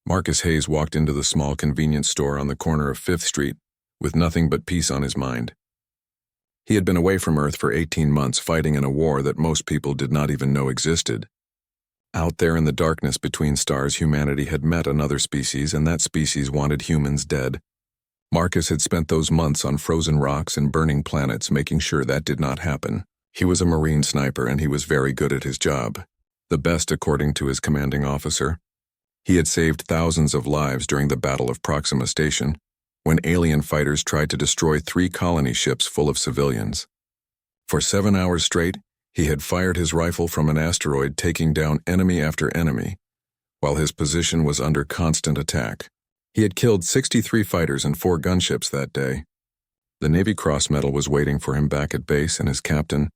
Marcus Hayes walked into the small convenience store on the corner of 5th Street with nothing but peace on his mind. He had been away from Earth for 18 months fighting in a war that most people did not even know existed. Out there in the darkness between stars, humanity had met another species, and that species wanted humans dead. Marcus had spent those months on frozen rocks and burning planets making sure that did not happen. He was a Marine sniper, and he was very good at his job. The best, according to his commanding officer. He had saved thousands of lives during the Battle of Proxima Station, when alien fighters tried to destroy 3 colony ships full of civilians. For 7 hours straight, he had fired his rifle from an asteroid, taking down enemy after enemy, while his position was under constant attack. He had killed 63 fighters and 4 gunships that day. The Navy Cross Medal was waiting for him back at base, and his captain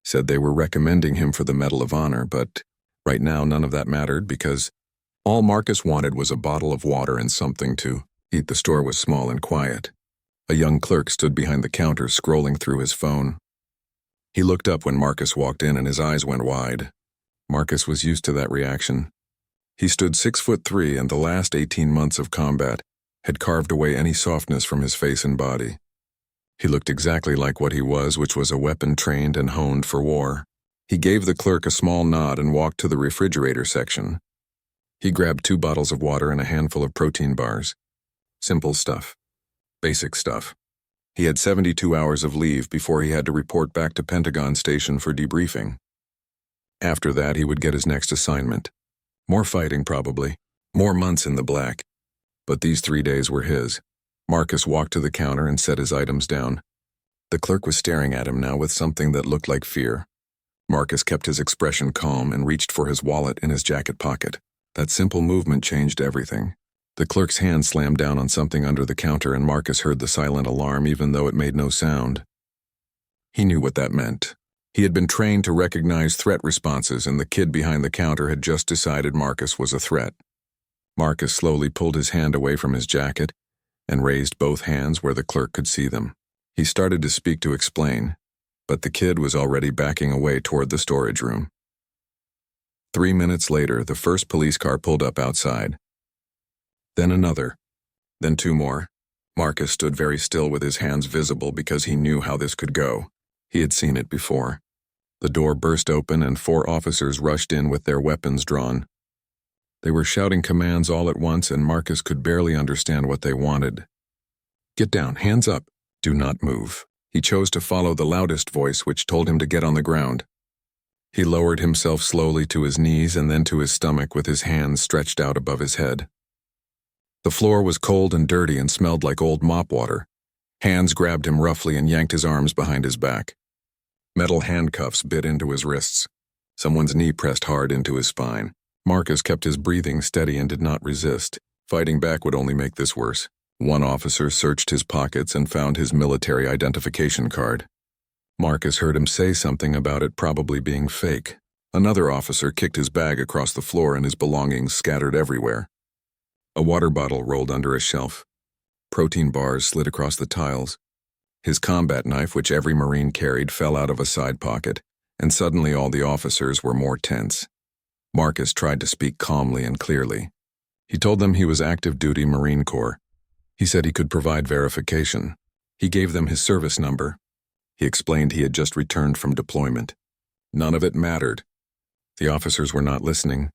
said they were recommending him for the Medal of Honor, but right now none of that mattered because all Marcus wanted was a bottle of water and something to eat. The store was small and quiet. A young clerk stood behind the counter scrolling through his phone. He looked up when Marcus walked in and his eyes went wide. Marcus was used to that reaction. He stood 6'3", and the last 18 months of combat had carved away any softness from his face and body. He looked exactly like what he was, which was a weapon trained and honed for war. He gave the clerk a small nod and walked to the refrigerator section. He grabbed 2 bottles of water and a handful of protein bars. Simple stuff. Basic stuff. He had 72 hours of leave before he had to report back to Pentagon Station for debriefing. After that, he would get his next assignment. More fighting, probably. More months in the black. But these 3 days were his. Marcus walked to the counter and set his items down. The clerk was staring at him now with something that looked like fear. Marcus kept his expression calm and reached for his wallet in his jacket pocket. That simple movement changed everything. The clerk's hand slammed down on something under the counter, and Marcus heard the silent alarm even though it made no sound. He knew what that meant. He had been trained to recognize threat responses, and the kid behind the counter had just decided Marcus was a threat. Marcus slowly pulled his hand away from his jacket and raised both hands where the clerk could see them. He started to speak to explain, but the kid was already backing away toward the storage room. 3 minutes later, the first police car pulled up outside. Then another. Then 2 more. Marcus stood very still with his hands visible because he knew how this could go. He had seen it before. The door burst open and 4 officers rushed in with their weapons drawn. They were shouting commands all at once, and Marcus could barely understand what they wanted. Get down, hands up, do not move. He chose to follow the loudest voice, which told him to get on the ground. He lowered himself slowly to his knees and then to his stomach with his hands stretched out above his head. The floor was cold and dirty and smelled like old mop water. Hands grabbed him roughly and yanked his arms behind his back. Metal handcuffs bit into his wrists. Someone's knee pressed hard into his spine. Marcus kept his breathing steady and did not resist. Fighting back would only make this worse. One officer searched his pockets and found his military identification card. Marcus heard him say something about it probably being fake. Another officer kicked his bag across the floor and his belongings scattered everywhere. A water bottle rolled under a shelf. Protein bars slid across the tiles. His combat knife, which every Marine carried, fell out of a side pocket, and suddenly all the officers were more tense. Marcus tried to speak calmly and clearly. He told them he was active duty Marine Corps. He said he could provide verification. He gave them his service number. He explained he had just returned from deployment. None of it mattered. The officers were not listening.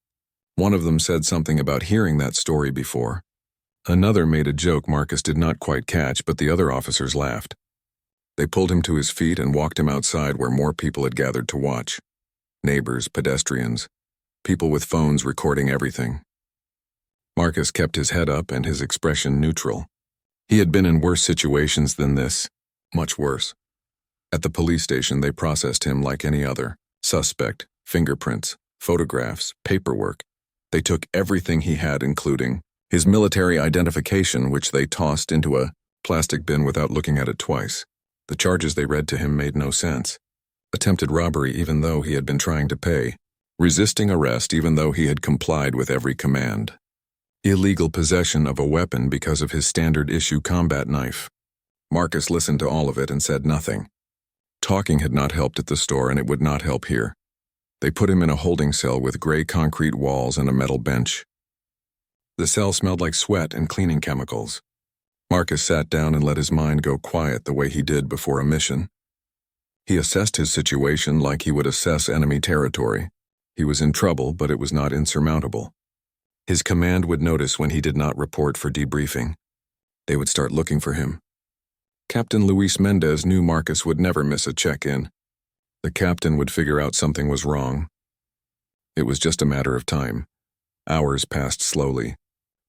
One of them said something about hearing that story before. Another made a joke Marcus did not quite catch, but the other officers laughed. They pulled him to his feet and walked him outside where more people had gathered to watch. Neighbors, pedestrians, people with phones recording everything. Marcus kept his head up and his expression neutral. He had been in worse situations than this, much worse. At the police station, they processed him like any other. Suspect, fingerprints, photographs, paperwork. They took everything he had, including his military identification, which they tossed into a plastic bin without looking at it twice. The charges they read to him made no sense. Attempted robbery even though he had been trying to pay. Resisting arrest even though he had complied with every command. Illegal possession of a weapon because of his standard-issue combat knife. Marcus listened to all of it and said nothing. Talking had not helped at the store, and it would not help here. They put him in a holding cell with gray concrete walls and a metal bench. The cell smelled like sweat and cleaning chemicals. Marcus sat down and let his mind go quiet the way he did before a mission. He assessed his situation like he would assess enemy territory. He was in trouble, but it was not insurmountable. His command would notice when he did not report for debriefing. They would start looking for him. Captain Luis Mendez knew Marcus would never miss a check-in. The captain would figure out something was wrong. It was just a matter of time. Hours passed slowly.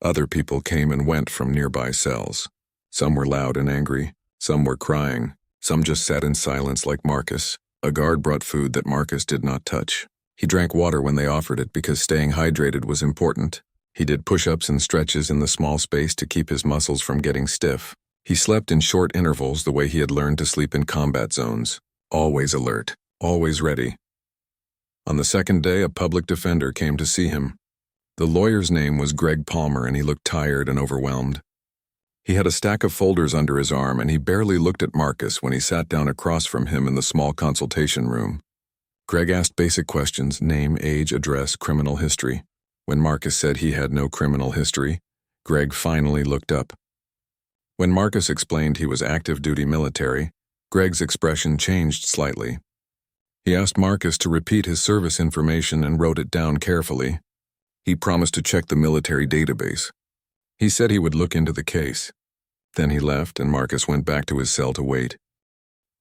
Other people came and went from nearby cells. Some were loud and angry. Some were crying. Some just sat in silence like Marcus. A guard brought food that Marcus did not touch. He drank water when they offered it because staying hydrated was important. He did push-ups and stretches in the small space to keep his muscles from getting stiff. He slept in short intervals the way he had learned to sleep in combat zones. Always alert. Always ready. On the second day, a public defender came to see him. The lawyer's name was Greg Palmer, and he looked tired and overwhelmed. He had a stack of folders under his arm, and he barely looked at Marcus when he sat down across from him in the small consultation room. Greg asked basic questions: name, age, address, criminal history. When Marcus said he had no criminal history, Greg finally looked up. When Marcus explained he was active-duty military, Greg's expression changed slightly. He asked Marcus to repeat his service information and wrote it down carefully. He promised to check the military database. He said he would look into the case. Then he left, and Marcus went back to his cell to wait.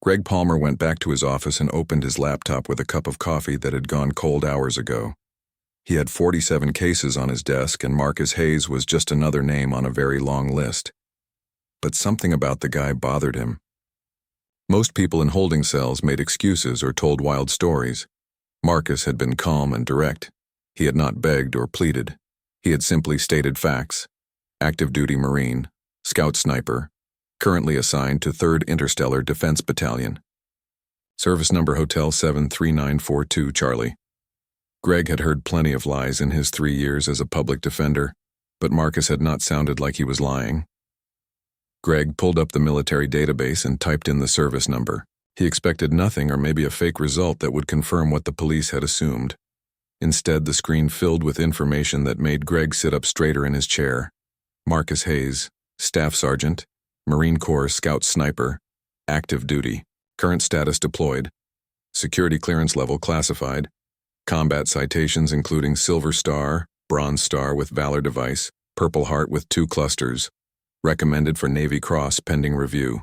Greg Palmer went back to his office and opened his laptop with a cup of coffee that had gone cold hours ago. He had 47 cases on his desk, and Marcus Hayes was just another name on a very long list. But something about the guy bothered him. Most people in holding cells made excuses or told wild stories. Marcus had been calm and direct. He had not begged or pleaded. He had simply stated facts. Active-duty Marine, Scout Sniper, currently assigned to 3rd Interstellar Defense Battalion. Service number Hotel 73942 Charlie. Greg had heard plenty of lies in his 3 years as a public defender, but Marcus had not sounded like he was lying. Greg pulled up the military database and typed in the service number. He expected nothing, or maybe a fake result that would confirm what the police had assumed. Instead, the screen filled with information that made Greg sit up straighter in his chair. Marcus Hayes, Staff Sergeant, Marine Corps Scout Sniper, active duty, current status deployed, security clearance level classified, combat citations including Silver Star, Bronze Star with Valor Device, Purple Heart with 2 clusters, recommended for Navy Cross pending review.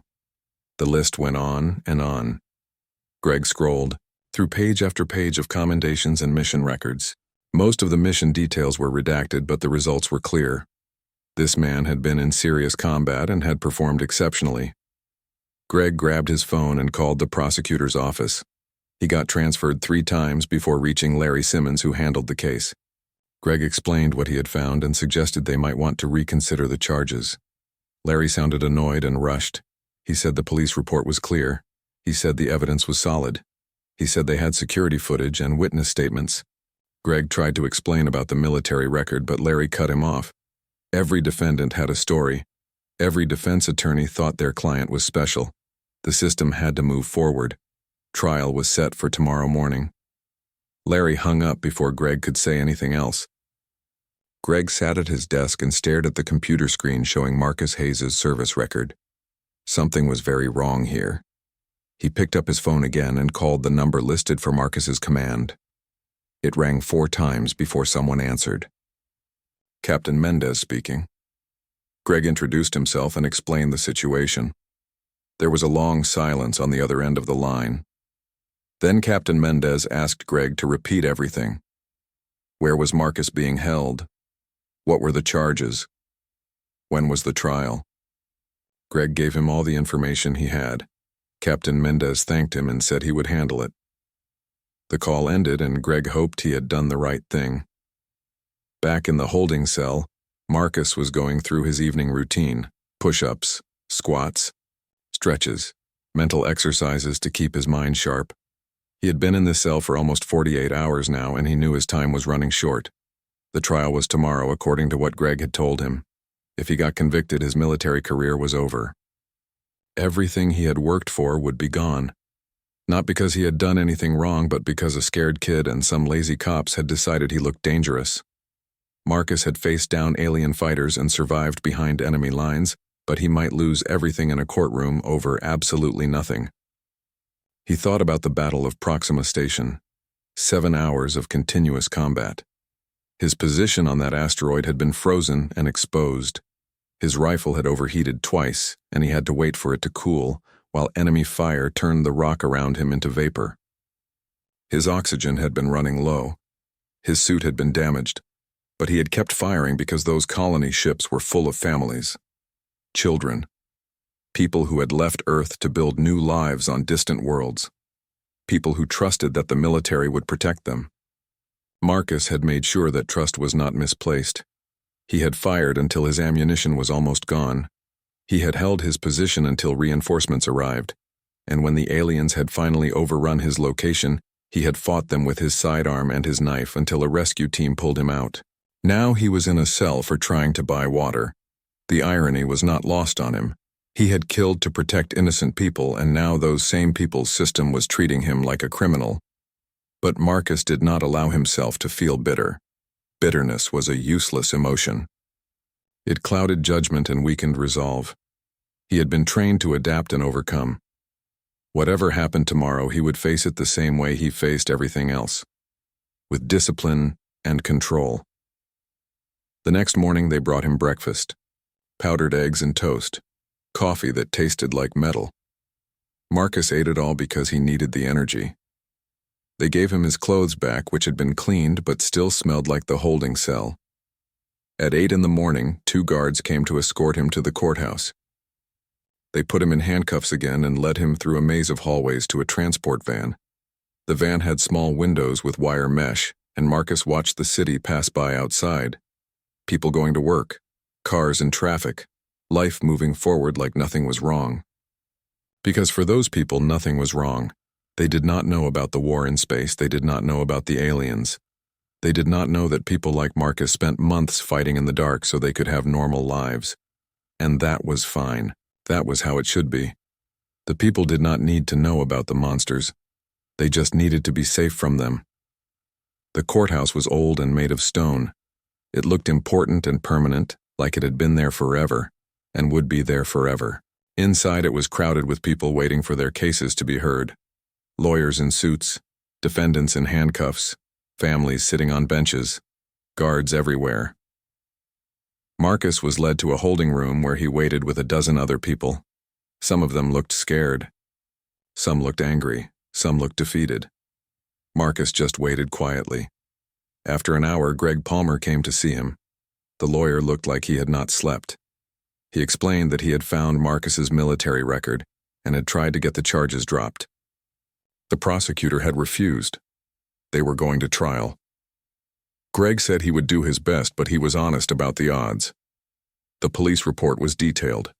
The list went on and on. Greg scrolled through page after page of commendations and mission records. Most of the mission details were redacted, but the results were clear. This man had been in serious combat and had performed exceptionally. Greg grabbed his phone and called the prosecutor's office. He got transferred 3 times before reaching Larry Simmons, who handled the case. Greg explained what he had found and suggested they might want to reconsider the charges. Larry sounded annoyed and rushed. He said the police report was clear. He said the evidence was solid. He said they had security footage and witness statements. Greg tried to explain about the military record, but Larry cut him off. Every defendant had a story. Every defense attorney thought their client was special. The system had to move forward. Trial was set for tomorrow morning. Larry hung up before Greg could say anything else. Greg sat at his desk and stared at the computer screen showing Marcus Hayes' service record. Something was very wrong here. He picked up his phone again and called the number listed for Marcus's command. It rang 4 times before someone answered. Captain Mendez speaking. Greg introduced himself and explained the situation. There was a long silence on the other end of the line. Then Captain Mendez asked Greg to repeat everything. Where was Marcus being held? What were the charges? When was the trial? Greg gave him all the information he had. Captain Mendez thanked him and said he would handle it. The call ended, and Greg hoped he had done the right thing. Back in the holding cell, Marcus was going through his evening routine: push-ups, squats, stretches, mental exercises to keep his mind sharp. He had been in this cell for almost 48 hours now, and he knew his time was running short. The trial was tomorrow, according to what Greg had told him. If he got convicted, his military career was over. Everything he had worked for would be gone. Not because he had done anything wrong, but because a scared kid and some lazy cops had decided he looked dangerous. Marcus had faced down alien fighters and survived behind enemy lines, but he might lose everything in a courtroom over absolutely nothing. He thought about the Battle of Proxima Station. 7 hours of continuous combat. His position on that asteroid had been frozen and exposed. His rifle had overheated twice, and he had to wait for it to cool, while enemy fire turned the rock around him into vapor. His oxygen had been running low. His suit had been damaged, but he had kept firing because those colony ships were full of families. Children. People who had left Earth to build new lives on distant worlds. People who trusted that the military would protect them. Marcus had made sure that trust was not misplaced. He had fired until his ammunition was almost gone. He had held his position until reinforcements arrived, and when the aliens had finally overrun his location, he had fought them with his sidearm and his knife until a rescue team pulled him out. Now he was in a cell for trying to buy water. The irony was not lost on him. He had killed to protect innocent people, and now those same people's system was treating him like a criminal. But Marcus did not allow himself to feel bitter. Bitterness was a useless emotion. It clouded judgment and weakened resolve. He had been trained to adapt and overcome. Whatever happened tomorrow, he would face it the same way he faced everything else, with discipline and control. The next morning they brought him breakfast, powdered eggs and toast, coffee that tasted like metal. Marcus ate it all because he needed the energy. They gave him his clothes back, which had been cleaned but still smelled like the holding cell. At 8 in the morning, 2 guards came to escort him to the courthouse. They put him in handcuffs again and led him through a maze of hallways to a transport van. The van had small windows with wire mesh, and Marcus watched the city pass by outside. People going to work, cars and traffic, life moving forward like nothing was wrong. Because for those people, nothing was wrong. They did not know about the war in space. They did not know about the aliens. They did not know that people like Marcus spent months fighting in the dark so they could have normal lives. And that was fine. That was how it should be. The people did not need to know about the monsters. They just needed to be safe from them. The courthouse was old and made of stone. It looked important and permanent, like it had been there forever, and would be there forever. Inside it was crowded with people waiting for their cases to be heard. Lawyers in suits, defendants in handcuffs, families sitting on benches, guards everywhere. Marcus was led to a holding room where he waited with a dozen other people. Some of them looked scared. Some looked angry. Some looked defeated. Marcus just waited quietly. After an hour, Greg Palmer came to see him. The lawyer looked like he had not slept. He explained that he had found Marcus's military record and had tried to get the charges dropped. The prosecutor had refused. They were going to trial. Greg said he would do his best, but he was honest about the odds. The police report was detailed.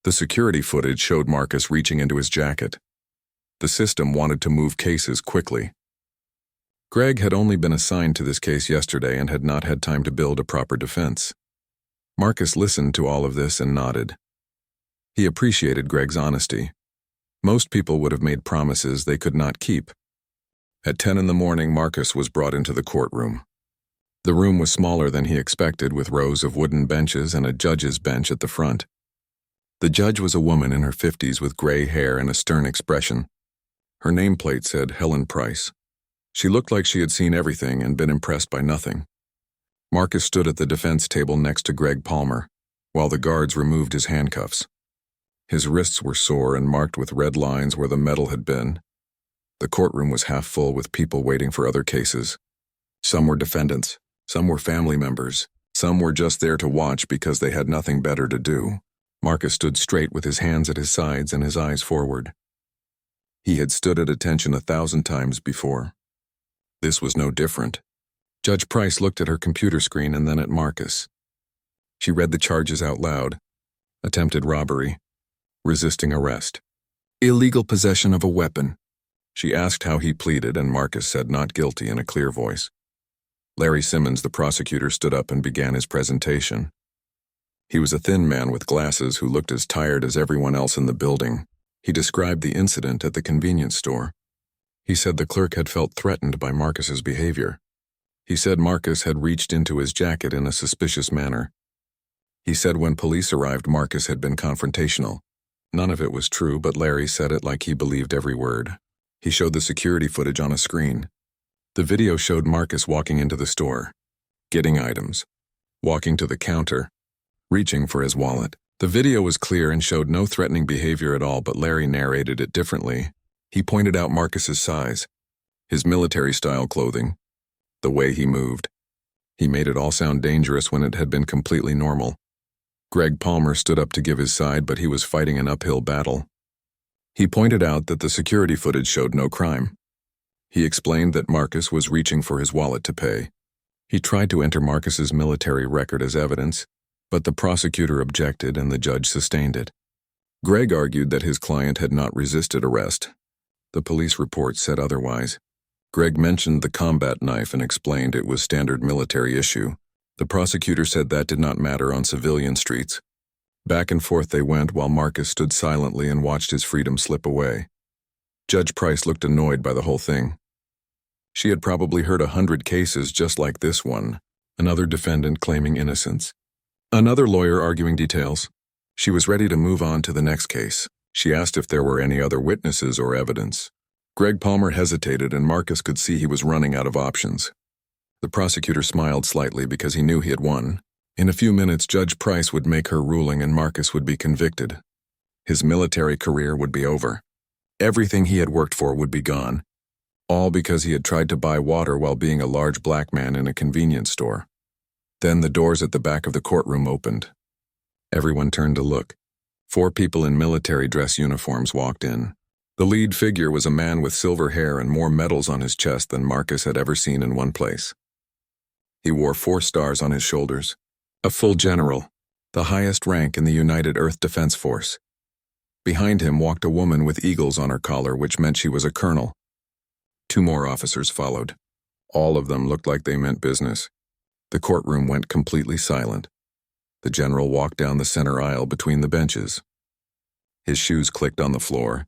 The security footage showed Marcus reaching into his jacket. The system wanted to move cases quickly. Greg had only been assigned to this case yesterday and had not had time to build a proper defense. Marcus listened to all of this and nodded. He appreciated Greg's honesty. Most people would have made promises they could not keep. At 10 in the morning, Marcus was brought into the courtroom. The room was smaller than he expected, with rows of wooden benches and a judge's bench at the front. The judge was a woman in her 50s with gray hair and a stern expression. Her nameplate said Helen Price. She looked like she had seen everything and been impressed by nothing. Marcus stood at the defense table next to Greg Palmer, while the guards removed his handcuffs. His wrists were sore and marked with red lines where the metal had been. The courtroom was half full with people waiting for other cases. Some were defendants, some were family members, some were just there to watch because they had nothing better to do. Marcus stood straight with his hands at his sides and his eyes forward. He had stood at attention 1,000 times before. This was no different. Judge Price looked at her computer screen and then at Marcus. She read the charges out loud. Attempted robbery, resisting arrest, illegal possession of a weapon. She asked how he pleaded, and Marcus said not guilty in a clear voice. Larry Simmons, the prosecutor, stood up and began his presentation. He was a thin man with glasses who looked as tired as everyone else in the building. He described the incident at the convenience store. He said the clerk had felt threatened by Marcus's behavior. He said Marcus had reached into his jacket in a suspicious manner. He said when police arrived, Marcus had been confrontational. None of it was true, but Larry said it like he believed every word. He showed the security footage on a screen. The video showed Marcus walking into the store, getting items, walking to the counter, reaching for his wallet. The video was clear and showed no threatening behavior at all, but Larry narrated it differently. He pointed out Marcus's size, his military-style clothing, the way he moved. He made it all sound dangerous when it had been completely normal. Greg Palmer stood up to give his side, but he was fighting an uphill battle. He pointed out that the security footage showed no crime. He explained that Marcus was reaching for his wallet to pay. He tried to enter Marcus's military record as evidence, but the prosecutor objected and the judge sustained it. Greg argued that his client had not resisted arrest. The police report said otherwise. Greg mentioned the combat knife and explained it was standard military issue. The prosecutor said that did not matter on civilian streets. Back and forth they went while Marcus stood silently and watched his freedom slip away. Judge Price looked annoyed by the whole thing. She had probably heard 100 cases just like this one, another defendant claiming innocence, another lawyer arguing details. She was ready to move on to the next case. She asked if there were any other witnesses or evidence. Greg Palmer hesitated, and Marcus could see he was running out of options. The prosecutor smiled slightly because he knew he had won. In a few minutes, Judge Price would make her ruling and Marcus would be convicted. His military career would be over. Everything he had worked for would be gone. All because he had tried to buy water while being a large black man in a convenience store. Then the doors at the back of the courtroom opened. Everyone turned to look. 4 people in military dress uniforms walked in. The lead figure was a man with silver hair and more medals on his chest than Marcus had ever seen in one place. He wore 4 stars on his shoulders. A full general, the highest rank in the United Earth Defense Force. Behind him walked a woman with eagles on her collar, which meant she was a colonel. 2 more officers followed. All of them looked like they meant business. The courtroom went completely silent. The general walked down the center aisle between the benches. His shoes clicked on the floor.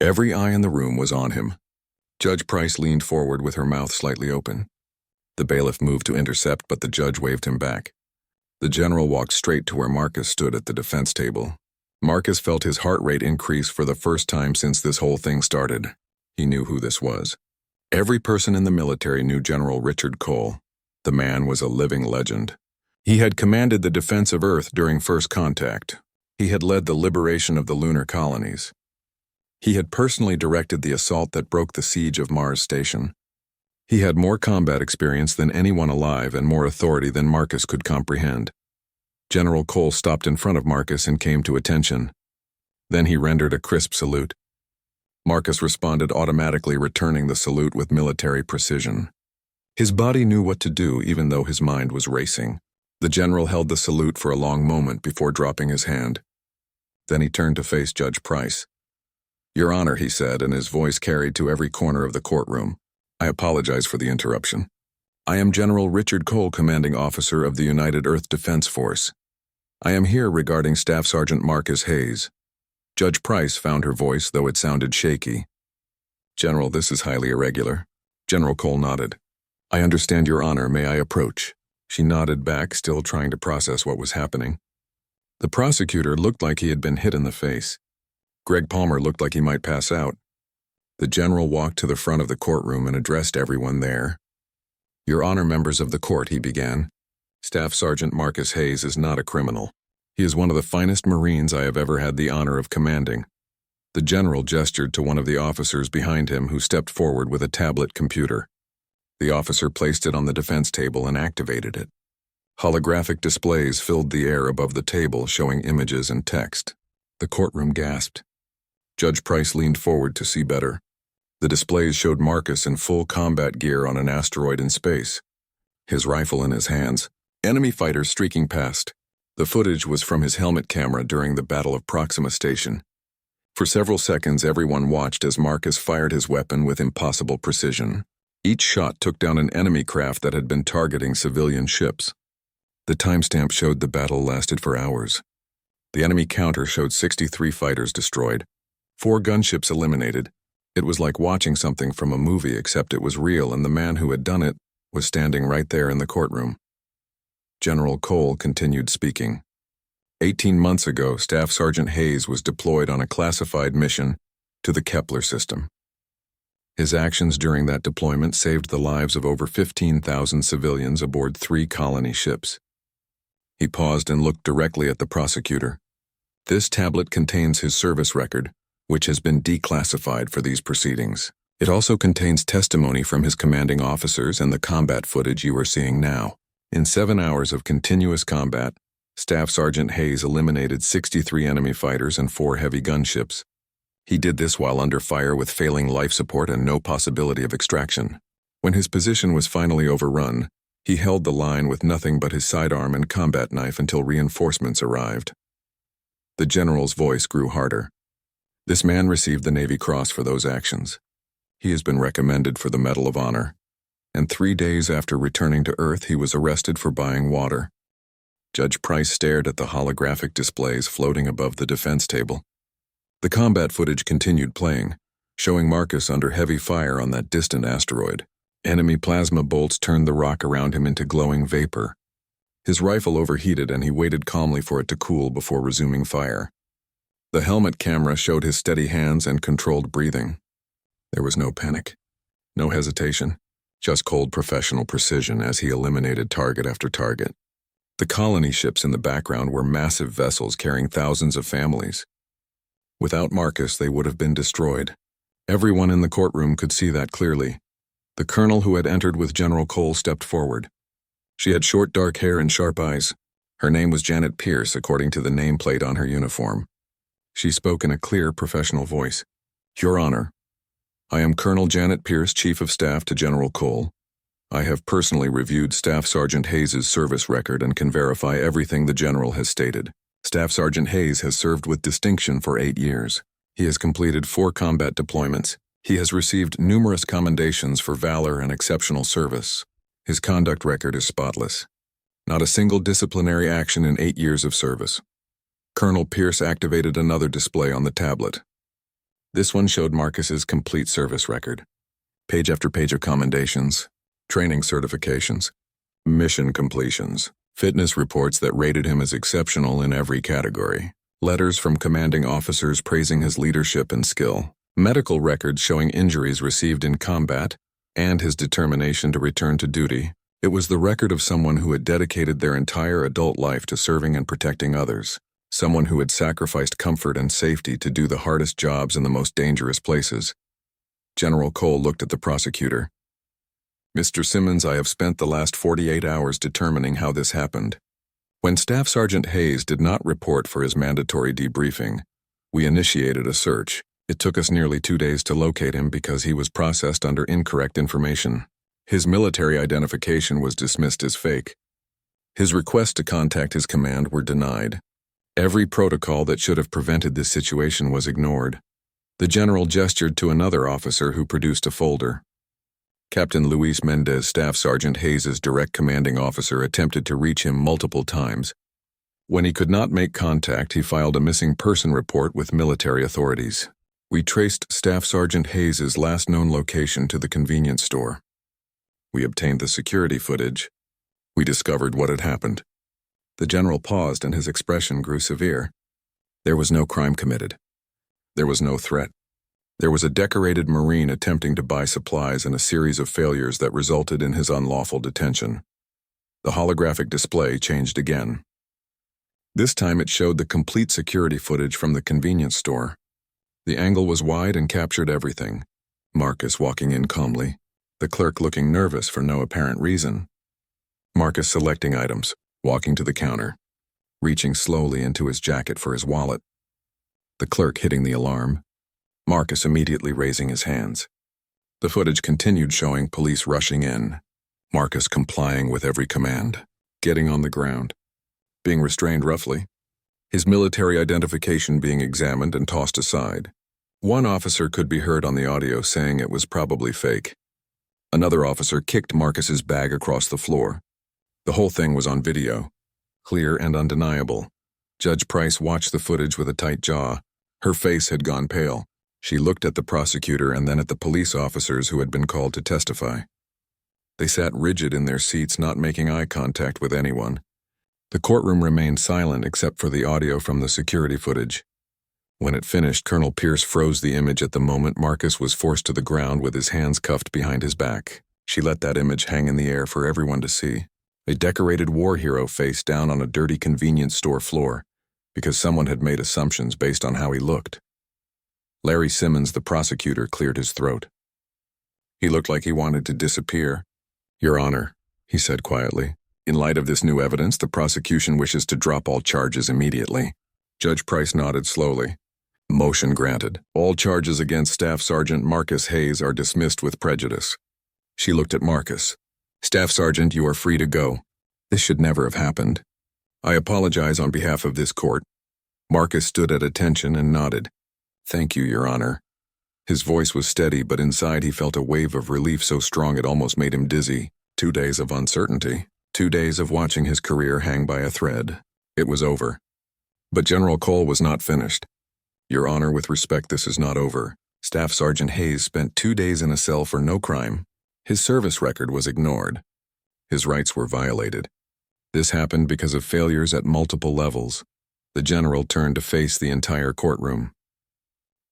Every eye in the room was on him. Judge Price leaned forward with her mouth slightly open. The bailiff moved to intercept, but the judge waved him back. The general walked straight to where Marcus stood at the defense table. Marcus felt his heart rate increase for the first time since this whole thing started. He knew who this was. Every person in the military knew General Richard Cole. The man was a living legend. He had commanded the defense of Earth during first contact. He had led the liberation of the lunar colonies. He had personally directed the assault that broke the siege of Mars Station. He had more combat experience than anyone alive and more authority than Marcus could comprehend. General Cole stopped in front of Marcus and came to attention. Then he rendered a crisp salute. Marcus responded, automatically returning the salute with military precision. His body knew what to do even though his mind was racing. The general held the salute for a long moment before dropping his hand. Then he turned to face Judge Price. "Your Honor," he said, and his voice carried to every corner of the courtroom. "I apologize for the interruption. I am General Richard Cole, commanding officer of the United Earth Defense Force. I am here regarding Staff Sergeant Marcus Hayes." Judge Price found her voice, though it sounded shaky. "General, this is highly irregular." General Cole nodded. "I understand, Your Honor. May I approach?" She nodded back, still trying to process what was happening. The prosecutor looked like he had been hit in the face. Greg Palmer looked like he might pass out. The general walked to the front of the courtroom and addressed everyone there. "Your Honor, members of the court," he began. "Staff Sergeant Marcus Hayes is not a criminal. He is one of the finest Marines I have ever had the honor of commanding." The general gestured to one of the officers behind him, who stepped forward with a tablet computer. The officer placed it on the defense table and activated it. Holographic displays filled the air above the table, showing images and text. The courtroom gasped. Judge Price leaned forward to see better. The displays showed Marcus in full combat gear on an asteroid in space, his rifle in his hands, enemy fighters streaking past. The footage was from his helmet camera during the Battle of Proxima Station. For several seconds, everyone watched as Marcus fired his weapon with impossible precision. Each shot took down an enemy craft that had been targeting civilian ships. The timestamp showed the battle lasted for hours. The enemy counter showed 63 fighters destroyed, 4 gunships eliminated. It was like watching something from a movie, except it was real, and the man who had done it was standing right there in the courtroom. General Cole continued speaking. 18 months ago, Staff Sergeant Hayes was deployed on a classified mission to the Kepler system. His actions during that deployment saved the lives of over 15,000 civilians aboard 3 colony ships. He paused and looked directly at the prosecutor. This tablet contains his service record, which has been declassified for these proceedings. It also contains testimony from his commanding officers and the combat footage you are seeing now. In 7 hours of continuous combat, Staff Sergeant Hayes eliminated 63 enemy fighters and 4 heavy gunships. He did this while under fire with failing life support and no possibility of extraction. When his position was finally overrun, he held the line with nothing but his sidearm and combat knife until reinforcements arrived. The general's voice grew harder. This man received the Navy Cross for those actions. He has been recommended for the Medal of Honor. And 3 days after returning to Earth, he was arrested for buying water. Judge Price stared at the holographic displays floating above the defense table. The combat footage continued playing, showing Marcus under heavy fire on that distant asteroid. Enemy plasma bolts turned the rock around him into glowing vapor. His rifle overheated and he waited calmly for it to cool before resuming fire. The helmet camera showed his steady hands and controlled breathing. There was no panic, no hesitation, just cold professional precision as he eliminated target after target. The colony ships in the background were massive vessels carrying thousands of families. Without Marcus, they would have been destroyed. Everyone in the courtroom could see that clearly. The colonel who had entered with General Cole stepped forward. She had short dark hair and sharp eyes. Her name was Janet Pierce, according to the nameplate on her uniform. She spoke in a clear, professional voice. Your Honor, I am Colonel Janet Pierce, Chief of Staff to General Cole. I have personally reviewed Staff Sergeant Hayes' service record and can verify everything the General has stated. Staff Sergeant Hayes has served with distinction for 8 years. He has completed 4 combat deployments. He has received numerous commendations for valor and exceptional service. His conduct record is spotless. Not a single disciplinary action in 8 years of service. Colonel Pierce activated another display on the tablet. This one showed Marcus's complete service record. Page after page of commendations, training certifications, mission completions, fitness reports that rated him as exceptional in every category, letters from commanding officers praising his leadership and skill, medical records showing injuries received in combat, and his determination to return to duty. It was the record of someone who had dedicated their entire adult life to serving and protecting others, someone who had sacrificed comfort and safety to do the hardest jobs in the most dangerous places. General Cole looked at the prosecutor. Mr. Simmons, I have spent the last 48 hours determining how this happened. When Staff Sergeant Hayes did not report for his mandatory debriefing, we initiated a search. It took us nearly 2 days to locate him because he was processed under incorrect information. His military identification was dismissed as fake. His requests to contact his command were denied. Every protocol that should have prevented this situation was ignored. The general gestured to another officer who produced a folder. Captain Luis Mendez, Staff Sergeant Hayes' direct commanding officer, attempted to reach him multiple times. When he could not make contact, he filed a missing person report with military authorities. We traced Staff Sergeant Hayes' last known location to the convenience store. We obtained the security footage. We discovered what had happened. The general paused and his expression grew severe. There was no crime committed. There was no threat. There was a decorated Marine attempting to buy supplies and a series of failures that resulted in his unlawful detention. The holographic display changed again. This time it showed the complete security footage from the convenience store. The angle was wide and captured everything. Marcus walking in calmly, the clerk looking nervous for no apparent reason. Marcus selecting items, walking to the counter, reaching slowly into his jacket for his wallet. The clerk hitting the alarm. Marcus immediately raising his hands. The footage continued showing police rushing in. Marcus complying with every command, getting on the ground, being restrained roughly, his military identification being examined and tossed aside. One officer could be heard on the audio saying it was probably fake. Another officer kicked Marcus's bag across the floor. The whole thing was on video, clear and undeniable. Judge Price watched the footage with a tight jaw. Her face had gone pale. She looked at the prosecutor and then at the police officers who had been called to testify. They sat rigid in their seats, not making eye contact with anyone. The courtroom remained silent except for the audio from the security footage. When it finished, Colonel Pierce froze the image at the moment Marcus was forced to the ground with his hands cuffed behind his back. She let that image hang in the air for everyone to see. A decorated war hero face down on a dirty convenience store floor because someone had made assumptions based on how he looked. Larry Simmons, the prosecutor, cleared his throat. He looked like he wanted to disappear. "Your Honor," he said quietly, "in light of this new evidence, the prosecution wishes to drop all charges immediately." Judge Price nodded slowly. "Motion granted. All charges against Staff Sergeant Marcus Hayes are dismissed with prejudice." She looked at Marcus. "Staff Sergeant, you are free to go. This should never have happened. I apologize on behalf of this court." Marcus stood at attention and nodded. "Thank you, Your Honor." His voice was steady, but inside he felt a wave of relief so strong it almost made him dizzy. 2 days of uncertainty. 2 days of watching his career hang by a thread. It was over. But General Cole was not finished. "Your Honor, with respect, this is not over. Staff Sergeant Hayes spent 2 days in a cell for no crime. His service record was ignored. His rights were violated. This happened because of failures at multiple levels." The general turned to face the entire courtroom.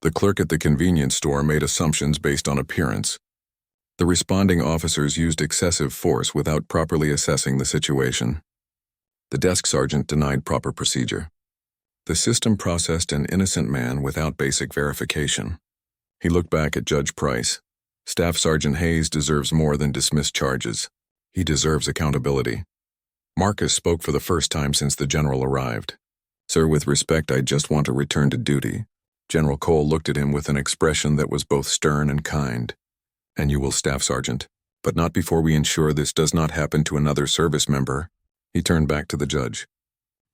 The clerk at the convenience store made assumptions based on appearance. The responding officers used excessive force without properly assessing the situation. The desk sergeant denied proper procedure. The system processed an innocent man without basic verification. He looked back at Judge Price. "Staff Sergeant Hayes deserves more than dismissed charges. He deserves accountability." Marcus spoke for the first time since the general arrived. "Sir, with respect, I just want to return to duty." General Cole looked at him with an expression that was both stern and kind. "And you will, Staff Sergeant, but not before we ensure this does not happen to another service member." He turned back to the judge.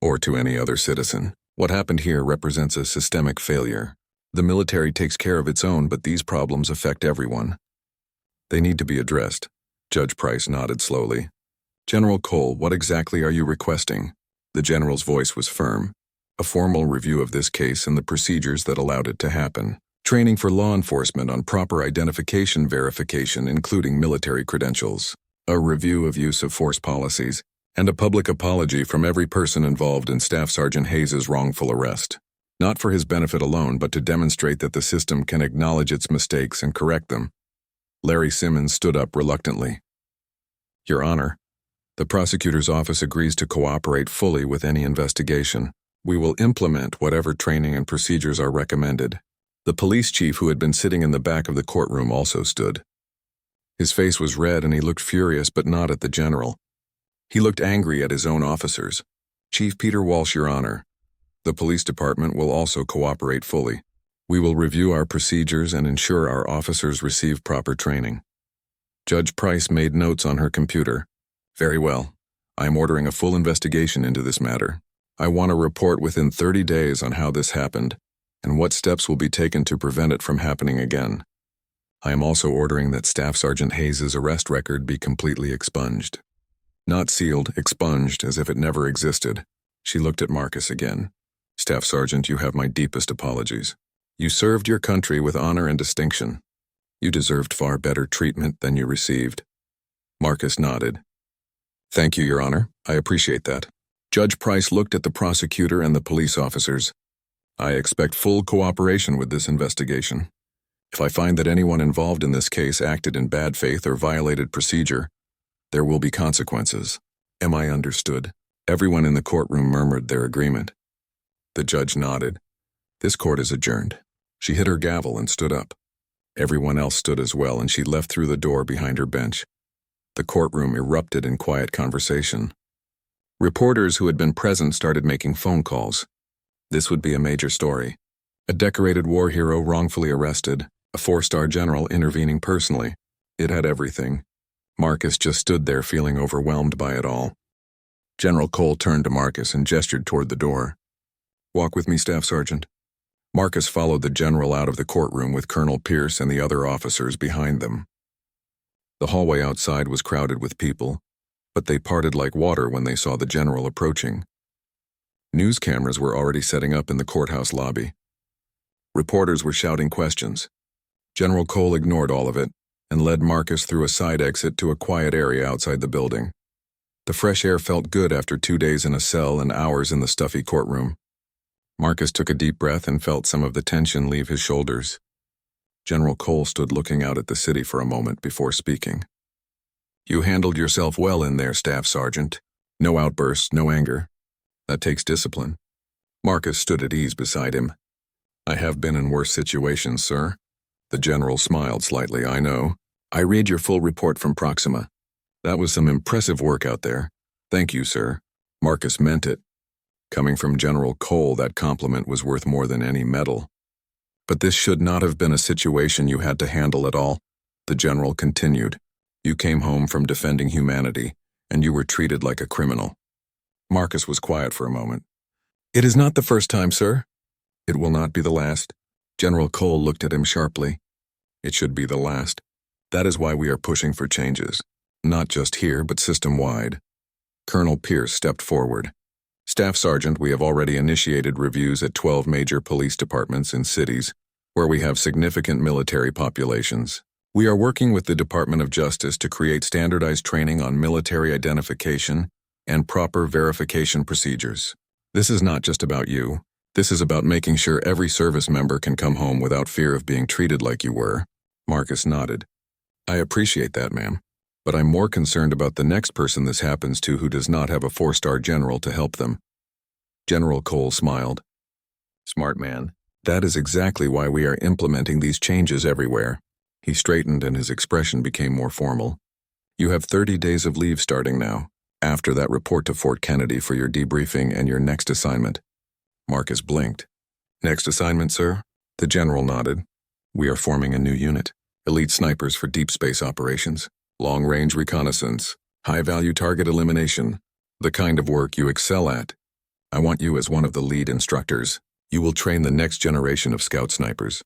"Or to any other citizen. What happened here represents a systemic failure. The military takes care of its own, but these problems affect everyone. They need to be addressed." Judge Price nodded slowly. "General Cole, what exactly are you requesting?" The general's voice was firm. "A formal review of this case and the procedures that allowed it to happen. Training for law enforcement on proper identification verification, including military credentials. A review of use of force policies, and a public apology from every person involved in Staff Sergeant Hayes' wrongful arrest. Not for his benefit alone, but to demonstrate that the system can acknowledge its mistakes and correct them." Larry Simmons stood up reluctantly. "Your Honor, the prosecutor's office agrees to cooperate fully with any investigation. We will implement whatever training and procedures are recommended." The police chief, who had been sitting in the back of the courtroom, also stood. His face was red and he looked furious, but not at the general. He looked angry at his own officers. "Chief Peter Walsh, Your Honor, the police department will also cooperate fully. We will review our procedures and ensure our officers receive proper training." Judge Price made notes on her computer. "Very well. I am ordering a full investigation into this matter. I want a report within 30 days on how this happened and what steps will be taken to prevent it from happening again. I am also ordering that Staff Sergeant Hayes' arrest record be completely expunged." Not sealed, expunged, as if it never existed. She looked at Marcus again. "Staff Sergeant, you have my deepest apologies. You served your country with honor and distinction. You deserved far better treatment than you received." Marcus nodded. "Thank you, Your Honor. I appreciate that." Judge Price looked at the prosecutor and the police officers. "I expect full cooperation with this investigation. If I find that anyone involved in this case acted in bad faith or violated procedure, there will be consequences. Am I understood?" Everyone in the courtroom murmured their agreement. The judge nodded. "This court is adjourned." She hit her gavel and stood up. Everyone else stood as well, and she left through the door behind her bench. The courtroom erupted in quiet conversation. Reporters who had been present started making phone calls. This would be a major story. A decorated war hero wrongfully arrested, a 4-star general intervening personally. It had everything. Marcus just stood there feeling overwhelmed by it all. General Cole turned to Marcus and gestured toward the door. "Walk with me, Staff Sergeant." Marcus followed the general out of the courtroom with Colonel Pierce and the other officers behind them. The hallway outside was crowded with people, but they parted like water when they saw the general approaching. News cameras were already setting up in the courthouse lobby. Reporters were shouting questions. General Cole ignored all of it and led Marcus through a side exit to a quiet area outside the building. The fresh air felt good after 2 days in a cell and hours in the stuffy courtroom. Marcus took a deep breath and felt some of the tension leave his shoulders. General Cole stood looking out at the city for a moment before speaking. "You handled yourself well in there, Staff Sergeant. No outbursts, no anger. That takes discipline." Marcus stood at ease beside him. "I have been in worse situations, sir." The general smiled slightly. "I know. I read your full report from Proxima. That was some impressive work out there. Thank you, sir." Marcus meant it. Coming from General Cole, that compliment was worth more than any medal. "But this should not have been a situation you had to handle at all," the general continued. "You came home from defending humanity, and you were treated like a criminal." Marcus was quiet for a moment. "It is not the first time, sir." "It will not be the last." General Cole looked at him sharply. "It should be the last. That is why we are pushing for changes. Not just here, but system-wide." Colonel Pierce stepped forward. "Staff Sergeant, we have already initiated reviews at 12 major police departments in cities where we have significant military populations. We are working with the Department of Justice to create standardized training on military identification and proper verification procedures. This is not just about you. This is about making sure every service member can come home without fear of being treated like you were." Marcus nodded. "I appreciate that, ma'am. But I'm more concerned about the next person this happens to who does not have a 4-star general to help them." General Cole smiled. "Smart man. That is exactly why we are implementing these changes everywhere." He straightened and his expression became more formal. "You have 30 days of leave starting now. After that, report to Fort Kennedy for your debriefing and your next assignment." Marcus blinked. "Next assignment, sir?" The general nodded. "We are forming a new unit. Elite snipers for deep space operations. Long-range reconnaissance, high-value target elimination, the kind of work you excel at. I want you as one of the lead instructors. You will train the next generation of scout snipers."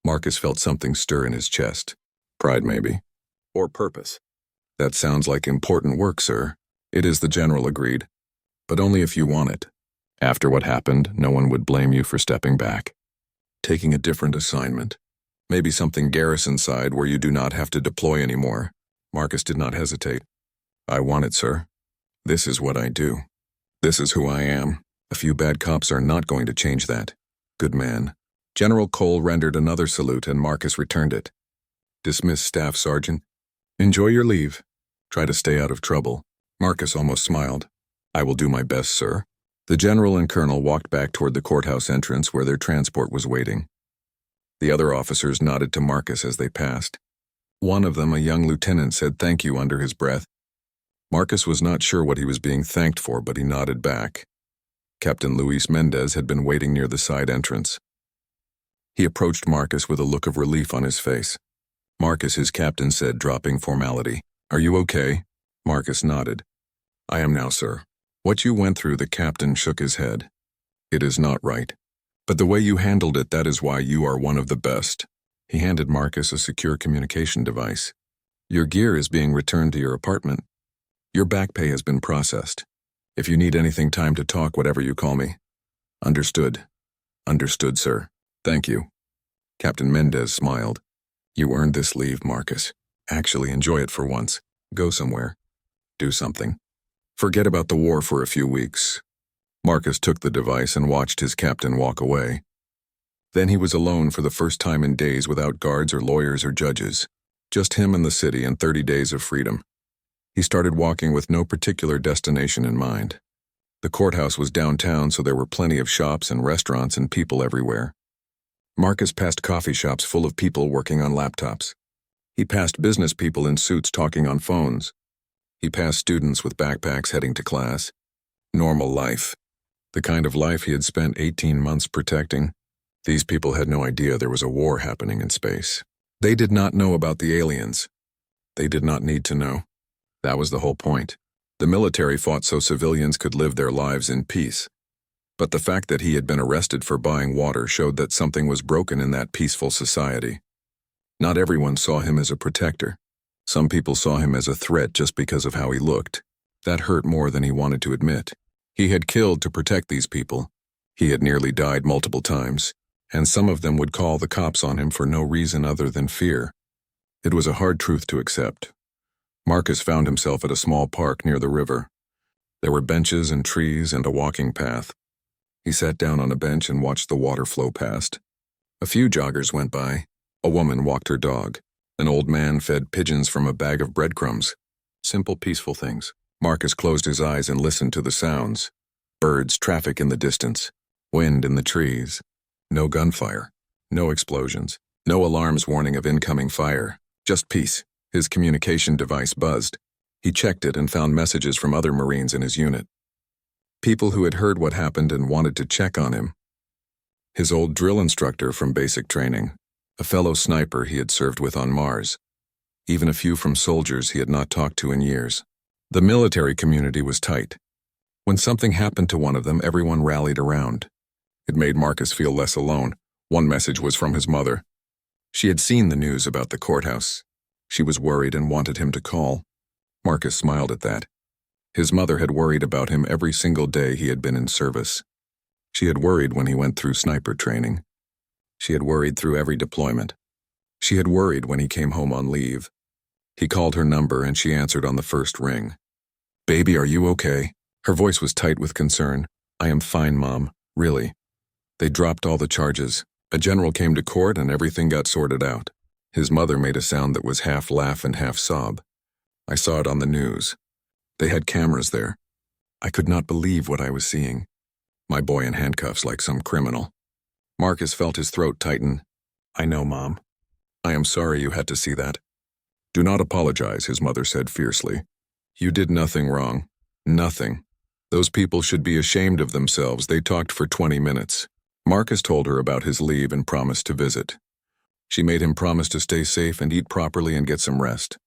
Marcus felt something stir in his chest. Pride, maybe. Or purpose. "That sounds like important work, sir." "It is," the general agreed. "But only if you want it. After what happened, no one would blame you for stepping back. Taking a different assignment. Maybe something garrison-side where you do not have to deploy anymore." Marcus did not hesitate. "I want it, sir. This is what I do. This is who I am. A few bad cops are not going to change that." "Good man." General Cole rendered another salute and Marcus returned it. "Dismiss, Staff Sergeant. Enjoy your leave. Try to stay out of trouble." Marcus almost smiled. "I will do my best, sir." The general and colonel walked back toward the courthouse entrance where their transport was waiting. The other officers nodded to Marcus as they passed. One of them, a young lieutenant, said thank you under his breath. Marcus was not sure what he was being thanked for, but he nodded back. Captain Luis Mendez had been waiting near the side entrance. He approached Marcus with a look of relief on his face. "Marcus," his captain said, dropping formality. "Are you okay?" Marcus nodded. "I am now, sir." "What you went through," the captain shook his head. "It is not right. But the way you handled it, that is why you are one of the best." He handed Marcus a secure communication device. "Your gear is being returned to your apartment. Your back pay has been processed. If you need anything, time to talk, whatever you call me." "Understood." "Understood, sir. Thank you." Captain Mendez smiled. "You earned this leave, Marcus. Actually enjoy it for once. Go somewhere. Do something. Forget about the war for a few weeks." Marcus took the device and watched his captain walk away. Then he was alone for the first time in days without guards or lawyers or judges. Just him and the city and 30 days of freedom. He started walking with no particular destination in mind. The courthouse was downtown, so there were plenty of shops and restaurants and people everywhere. Marcus passed coffee shops full of people working on laptops. He passed business people in suits talking on phones. He passed students with backpacks heading to class. Normal life. The kind of life he had spent 18 months protecting. These people had no idea there was a war happening in space. They did not know about the aliens. They did not need to know. That was the whole point. The military fought so civilians could live their lives in peace. But the fact that he had been arrested for buying water showed that something was broken in that peaceful society. Not everyone saw him as a protector. Some people saw him as a threat just because of how he looked. That hurt more than he wanted to admit. He had killed to protect these people. He had nearly died multiple times, and some of them would call the cops on him for no reason other than fear. It was a hard truth to accept. Marcus found himself at a small park near the river. There were benches and trees and a walking path. He sat down on a bench and watched the water flow past. A few joggers went by. A woman walked her dog. An old man fed pigeons from a bag of breadcrumbs. Simple, peaceful things. Marcus closed his eyes and listened to the sounds. Birds, traffic in the distance, wind in the trees. No gunfire, no explosions, no alarms warning of incoming fire. Just peace. His communication device buzzed. He checked it and found messages from other Marines in his unit. People who had heard what happened and wanted to check on him. His old drill instructor from basic training, a fellow sniper he had served with on Mars, even a few from soldiers he had not talked to in years. The military community was tight. When something happened to one of them, everyone rallied around. It made Marcus feel less alone. One message was from his mother. She had seen the news about the courthouse. She was worried and wanted him to call. Marcus smiled at that. His mother had worried about him every single day he had been in service. She had worried when he went through sniper training. She had worried through every deployment. She had worried when he came home on leave. He called her number and she answered on the first ring. "Baby, are you okay?" Her voice was tight with concern. "I am fine, Mom. Really." They dropped all the charges. A general came to court and everything got sorted out. His mother made a sound that was half laugh and half sob. "I saw it on the news. They had cameras there. I could not believe what I was seeing. My boy in handcuffs like some criminal." Marcus felt his throat tighten. "I know, Mom. I am sorry you had to see that." "Do not apologize," his mother said fiercely. "You did nothing wrong. Nothing. Those people should be ashamed of themselves. They talked for 20 minutes. Marcus told her about his leave and promised to visit. She made him promise to stay safe and eat properly and get some rest.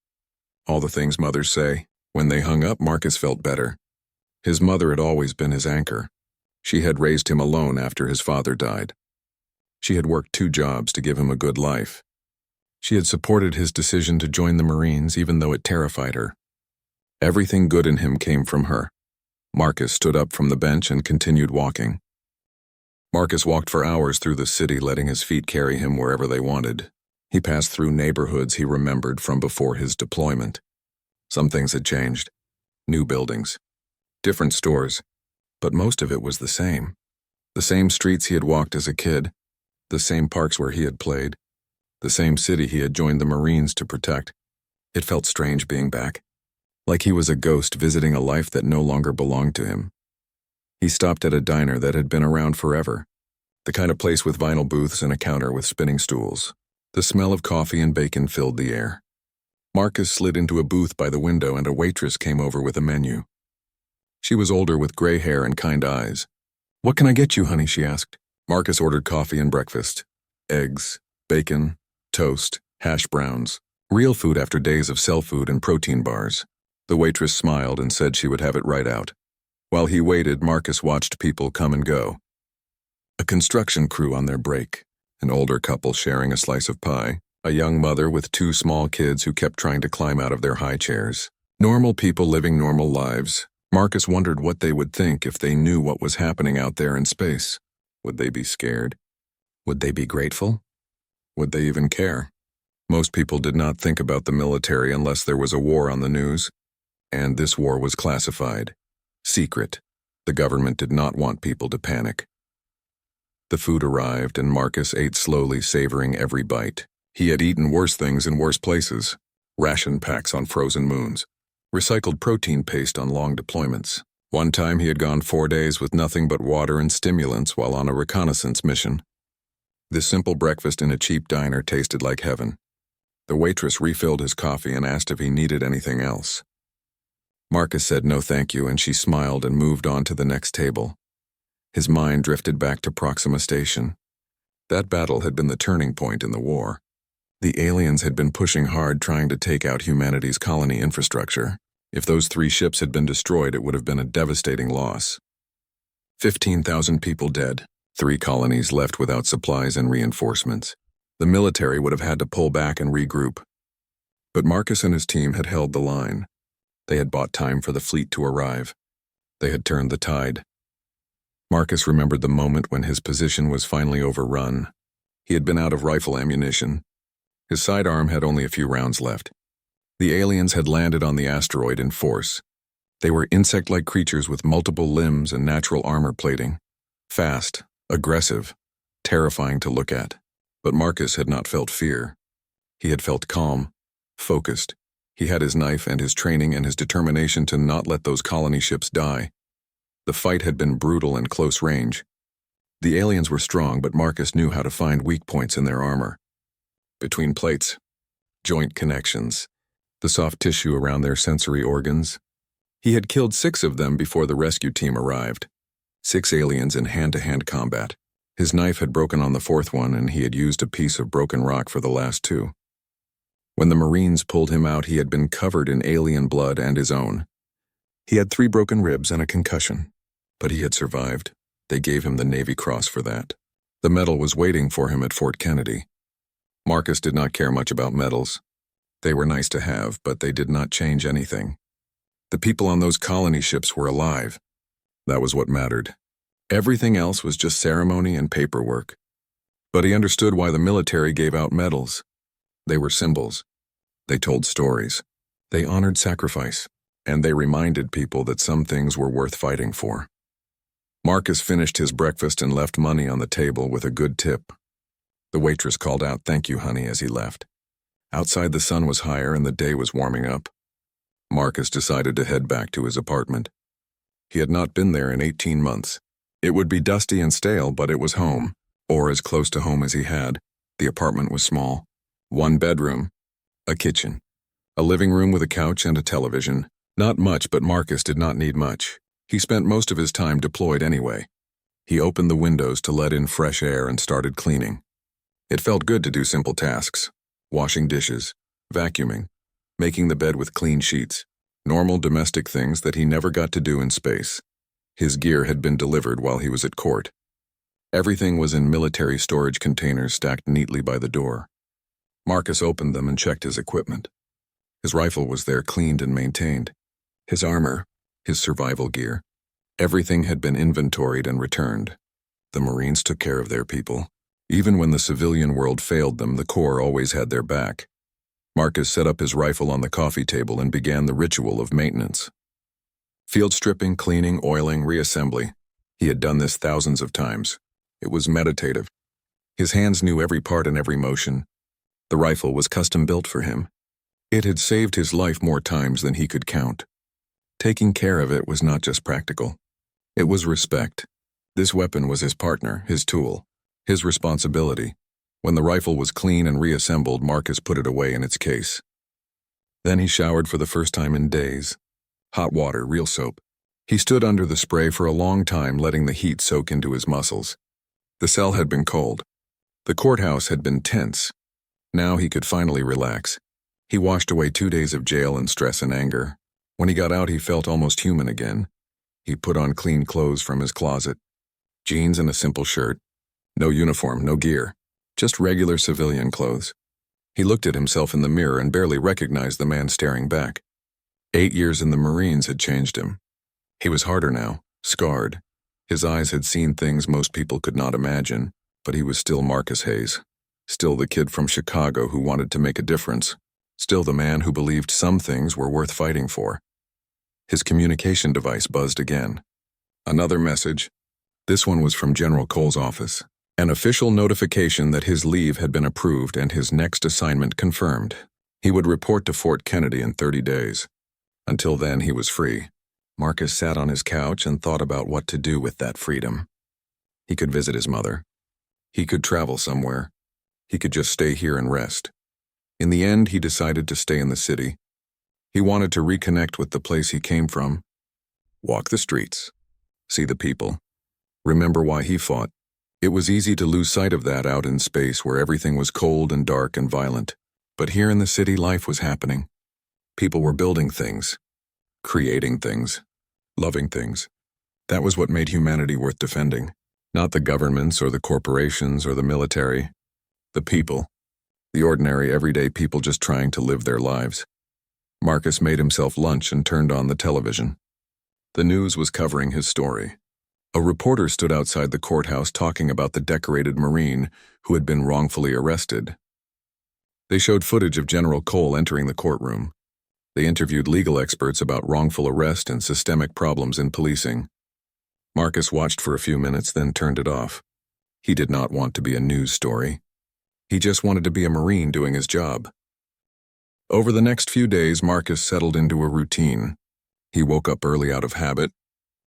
All the things mothers say. When they hung up, Marcus felt better. His mother had always been his anchor. She had raised him alone after his father died. She had worked 2 jobs to give him a good life. She had supported his decision to join the Marines even though it terrified her. Everything good in him came from her. Marcus stood up from the bench and continued walking. Marcus walked for hours through the city, letting his feet carry him wherever they wanted. He passed through neighborhoods he remembered from before his deployment. Some things had changed. New buildings. Different stores. But most of it was the same. The same streets he had walked as a kid. The same parks where he had played. The same city he had joined the Marines to protect. It felt strange being back. Like he was a ghost visiting a life that no longer belonged to him. He stopped at a diner that had been around forever. The kind of place with vinyl booths and a counter with spinning stools. The smell of coffee and bacon filled the air. Marcus slid into a booth by the window and a waitress came over with a menu. She was older with gray hair and kind eyes. "What can I get you, honey?" she asked. Marcus ordered coffee and breakfast. Eggs, bacon, toast, hash browns. Real food after days of cell food and protein bars. The waitress smiled and said she would have it right out. While he waited, Marcus watched people come and go. A construction crew on their break. An older couple sharing a slice of pie. A young mother with 2 small kids who kept trying to climb out of their high chairs. Normal people living normal lives. Marcus wondered what they would think if they knew what was happening out there in space. Would they be scared? Would they be grateful? Would they even care? Most people did not think about the military unless there was a war on the news. And this war was classified. Secret. The government did not want people to panic. The food arrived and Marcus ate slowly, savoring every bite. He had eaten worse things in worse places. Ration packs on frozen moons. Recycled protein paste on long deployments. One time he had gone 4 days with nothing but water and stimulants while on a reconnaissance mission. This simple breakfast in a cheap diner tasted like heaven. The waitress refilled his coffee and asked if he needed anything else. Marcus said no thank you and she smiled and moved on to the next table. His mind drifted back to Proxima Station. That battle had been the turning point in the war. The aliens had been pushing hard trying to take out humanity's colony infrastructure. If those 3 ships had been destroyed, it would have been a devastating loss. 15,000 people dead, 3 colonies left without supplies and reinforcements. The military would have had to pull back and regroup. But Marcus and his team had held the line. They had bought time for the fleet to arrive. They had turned the tide. Marcus remembered the moment when his position was finally overrun. He had been out of rifle ammunition. His sidearm had only a few rounds left. The aliens had landed on the asteroid in force. They were insect-like creatures with multiple limbs and natural armor plating. Fast, aggressive, terrifying to look at. But Marcus had not felt fear. He had felt calm, focused. He had his knife and his training and his determination to not let those colony ships die. The fight had been brutal and close range. The aliens were strong, but Marcus knew how to find weak points in their armor. Between plates, joint connections, the soft tissue around their sensory organs. He had killed 6 of them before the rescue team arrived. 6 aliens in hand-to-hand combat. His knife had broken on the 4th one, and he had used a piece of broken rock for the last 2. When the Marines pulled him out, he had been covered in alien blood and his own. He had 3 broken ribs and a concussion, but he had survived. They gave him the Navy Cross for that. The medal was waiting for him at Fort Kennedy. Marcus did not care much about medals. They were nice to have, but they did not change anything. The people on those colony ships were alive. That was what mattered. Everything else was just ceremony and paperwork. But he understood why the military gave out medals. They were symbols. They told stories. They honored sacrifice. And they reminded people that some things were worth fighting for. Marcus finished his breakfast and left money on the table with a good tip. The waitress called out, "Thank you, honey," as he left. Outside the sun was higher and the day was warming up. Marcus decided to head back to his apartment. He had not been there in 18 months. It would be dusty and stale, but it was home, or as close to home as he had. The apartment was small. 1 bedroom, a kitchen, a living room with a couch and a television. Not much, but Marcus did not need much. He spent most of his time deployed anyway. He opened the windows to let in fresh air and started cleaning. It felt good to do simple tasks: washing dishes, vacuuming, making the bed with clean sheets, normal domestic things that he never got to do in space. His gear had been delivered while he was at court. Everything was in military storage containers stacked neatly by the door. Marcus opened them and checked his equipment. His rifle was there, cleaned and maintained. His armor, his survival gear. Everything had been inventoried and returned. The Marines took care of their people. Even when the civilian world failed them, the Corps always had their back. Marcus set up his rifle on the coffee table and began the ritual of maintenance. Field stripping, cleaning, oiling, reassembly. He had done this thousands of times. It was meditative. His hands knew every part and every motion. The rifle was custom built for him. It had saved his life more times than he could count. Taking care of it was not just practical. It was respect. This weapon was his partner, his tool, his responsibility. When the rifle was clean and reassembled, Marcus put it away in its case. Then he showered for the first time in days. Hot water, real soap. He stood under the spray for a long time, letting the heat soak into his muscles. The cell had been cold. The courthouse had been tense. Now he could finally relax. He washed away 2 days of jail and stress and anger. When he got out, he felt almost human again. He put on clean clothes from his closet. Jeans and a simple shirt. No uniform, no gear. Just regular civilian clothes. He looked at himself in the mirror and barely recognized the man staring back. 8 years in the Marines had changed him. He was harder now, scarred. His eyes had seen things most people could not imagine, but he was still Marcus Hayes. Still the kid from Chicago who wanted to make a difference. Still the man who believed some things were worth fighting for. His communication device buzzed again. Another message. This one was from General Cole's office. An official notification that his leave had been approved and his next assignment confirmed. He would report to Fort Kennedy in 30 days. Until then, he was free. Marcus sat on his couch and thought about what to do with that freedom. He could visit his mother. He could travel somewhere. He could just stay here and rest. In the end, he decided to stay in the city. He wanted to reconnect with the place he came from. Walk the streets. See the people. Remember why he fought. It was easy to lose sight of that out in space where everything was cold and dark and violent. But here in the city, life was happening. People were building things, creating things, loving things. That was what made humanity worth defending. Not the governments or the corporations or the military. The people. The ordinary, everyday people just trying to live their lives. Marcus made himself lunch and turned on the television. The news was covering his story. A reporter stood outside the courthouse talking about the decorated Marine who had been wrongfully arrested. They showed footage of General Cole entering the courtroom. They interviewed legal experts about wrongful arrest and systemic problems in policing. Marcus watched for a few minutes, then turned it off. He did not want to be a news story. He just wanted to be a Marine doing his job. Over the next few days, Marcus settled into a routine. He woke up early out of habit,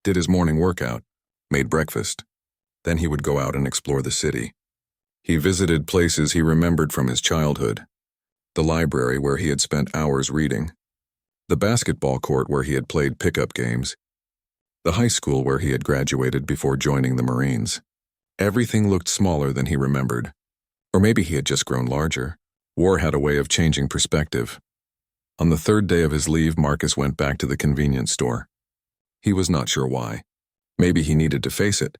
did his morning workout, made breakfast. Then he would go out and explore the city. He visited places he remembered from his childhood. The library where he had spent hours reading. The basketball court where he had played pickup games. The high school where he had graduated before joining the Marines. Everything looked smaller than he remembered. Or maybe he had just grown larger. War had a way of changing perspective. On the third day of his leave, Marcus went back to the convenience store. He was not sure why. Maybe he needed to face it.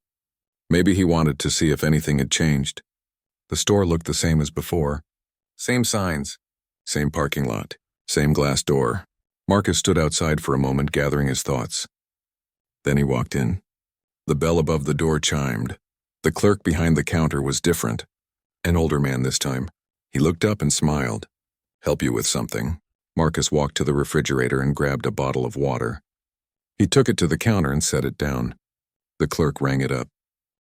Maybe he wanted to see if anything had changed. The store looked the same as before. Same signs, same parking lot, same glass door. Marcus stood outside for a moment, gathering his thoughts. Then he walked in. The bell above the door chimed. The clerk behind the counter was different. An older man this time. He looked up and smiled. "Help you with something?" Marcus walked to the refrigerator and grabbed a bottle of water. He took it to the counter and set it down. The clerk rang it up.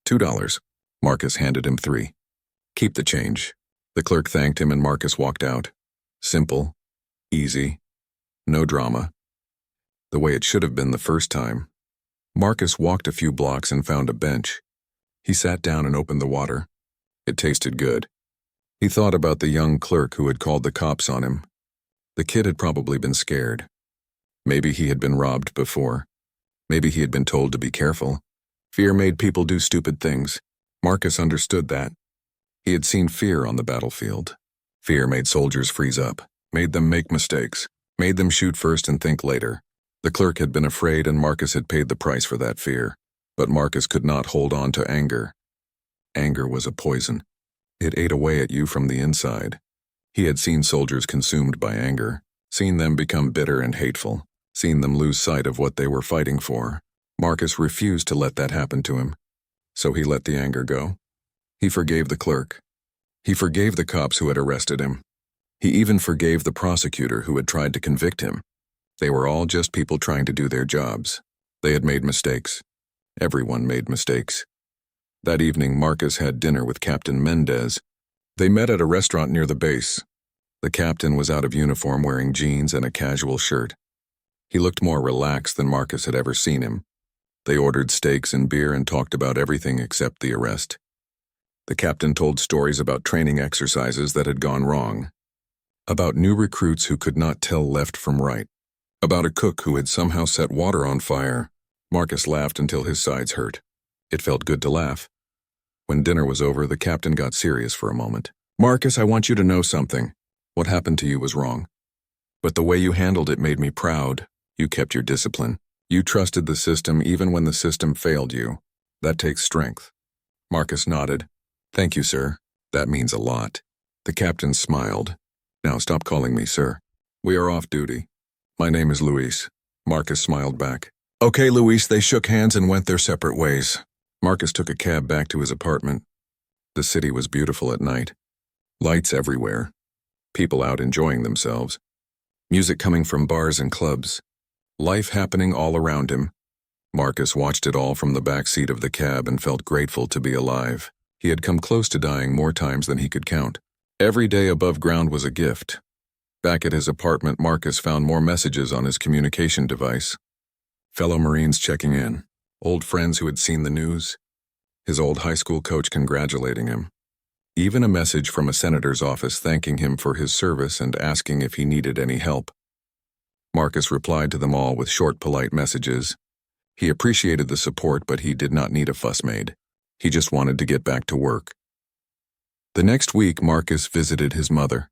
$2. Marcus handed him $3. "Keep the change." The clerk thanked him and Marcus walked out. Simple, easy, no drama. The way it should have been the first time. Marcus walked a few blocks and found a bench. He sat down and opened the water. It tasted good. He thought about the young clerk who had called the cops on him. The kid had probably been scared. Maybe he had been robbed before. Maybe he had been told to be careful. Fear made people do stupid things. Marcus understood that. He had seen fear on the battlefield. Fear made soldiers freeze up, made them make mistakes, made them shoot first and think later. The clerk had been afraid and Marcus had paid the price for that fear. But Marcus could not hold on to anger. Anger was a poison. It ate away at you from the inside. He had seen soldiers consumed by anger, seen them become bitter and hateful, seen them lose sight of what they were fighting for. Marcus refused to let that happen to him. So he let the anger go. He forgave the clerk. He forgave the cops who had arrested him. He even forgave the prosecutor who had tried to convict him. They were all just people trying to do their jobs. They had made mistakes. Everyone made mistakes. That evening, Marcus had dinner with Captain Mendez. They met at a restaurant near the base. The captain was out of uniform, wearing jeans and a casual shirt. He looked more relaxed than Marcus had ever seen him. They ordered steaks and beer and talked about everything except the arrest. The captain told stories about training exercises that had gone wrong. About new recruits who could not tell left from right. About a cook who had somehow set water on fire. Marcus laughed until his sides hurt. It felt good to laugh. When dinner was over, the captain got serious for a moment. "Marcus, I want you to know something. What happened to you was wrong. But the way you handled it made me proud. You kept your discipline. You trusted the system even when the system failed you. That takes strength." Marcus nodded. "Thank you, sir. That means a lot." The captain smiled. "Now stop calling me sir. We are off duty. My name is Luis." Marcus smiled back. "Okay, Luis." They shook hands and went their separate ways. Marcus took a cab back to his apartment. The city was beautiful at night. Lights everywhere. People out enjoying themselves. Music coming from bars and clubs. Life happening all around him. Marcus watched it all from the back seat of the cab and felt grateful to be alive. He had come close to dying more times than he could count. Every day above ground was a gift. Back at his apartment, Marcus found more messages on his communication device. Fellow Marines checking in. Old friends who had seen the news. His old high school coach congratulating him. Even a message from a senator's office thanking him for his service and asking if he needed any help. Marcus replied to them all with short, polite messages. He appreciated the support, but he did not need a fuss made. He just wanted to get back to work. The next week, Marcus visited his mother.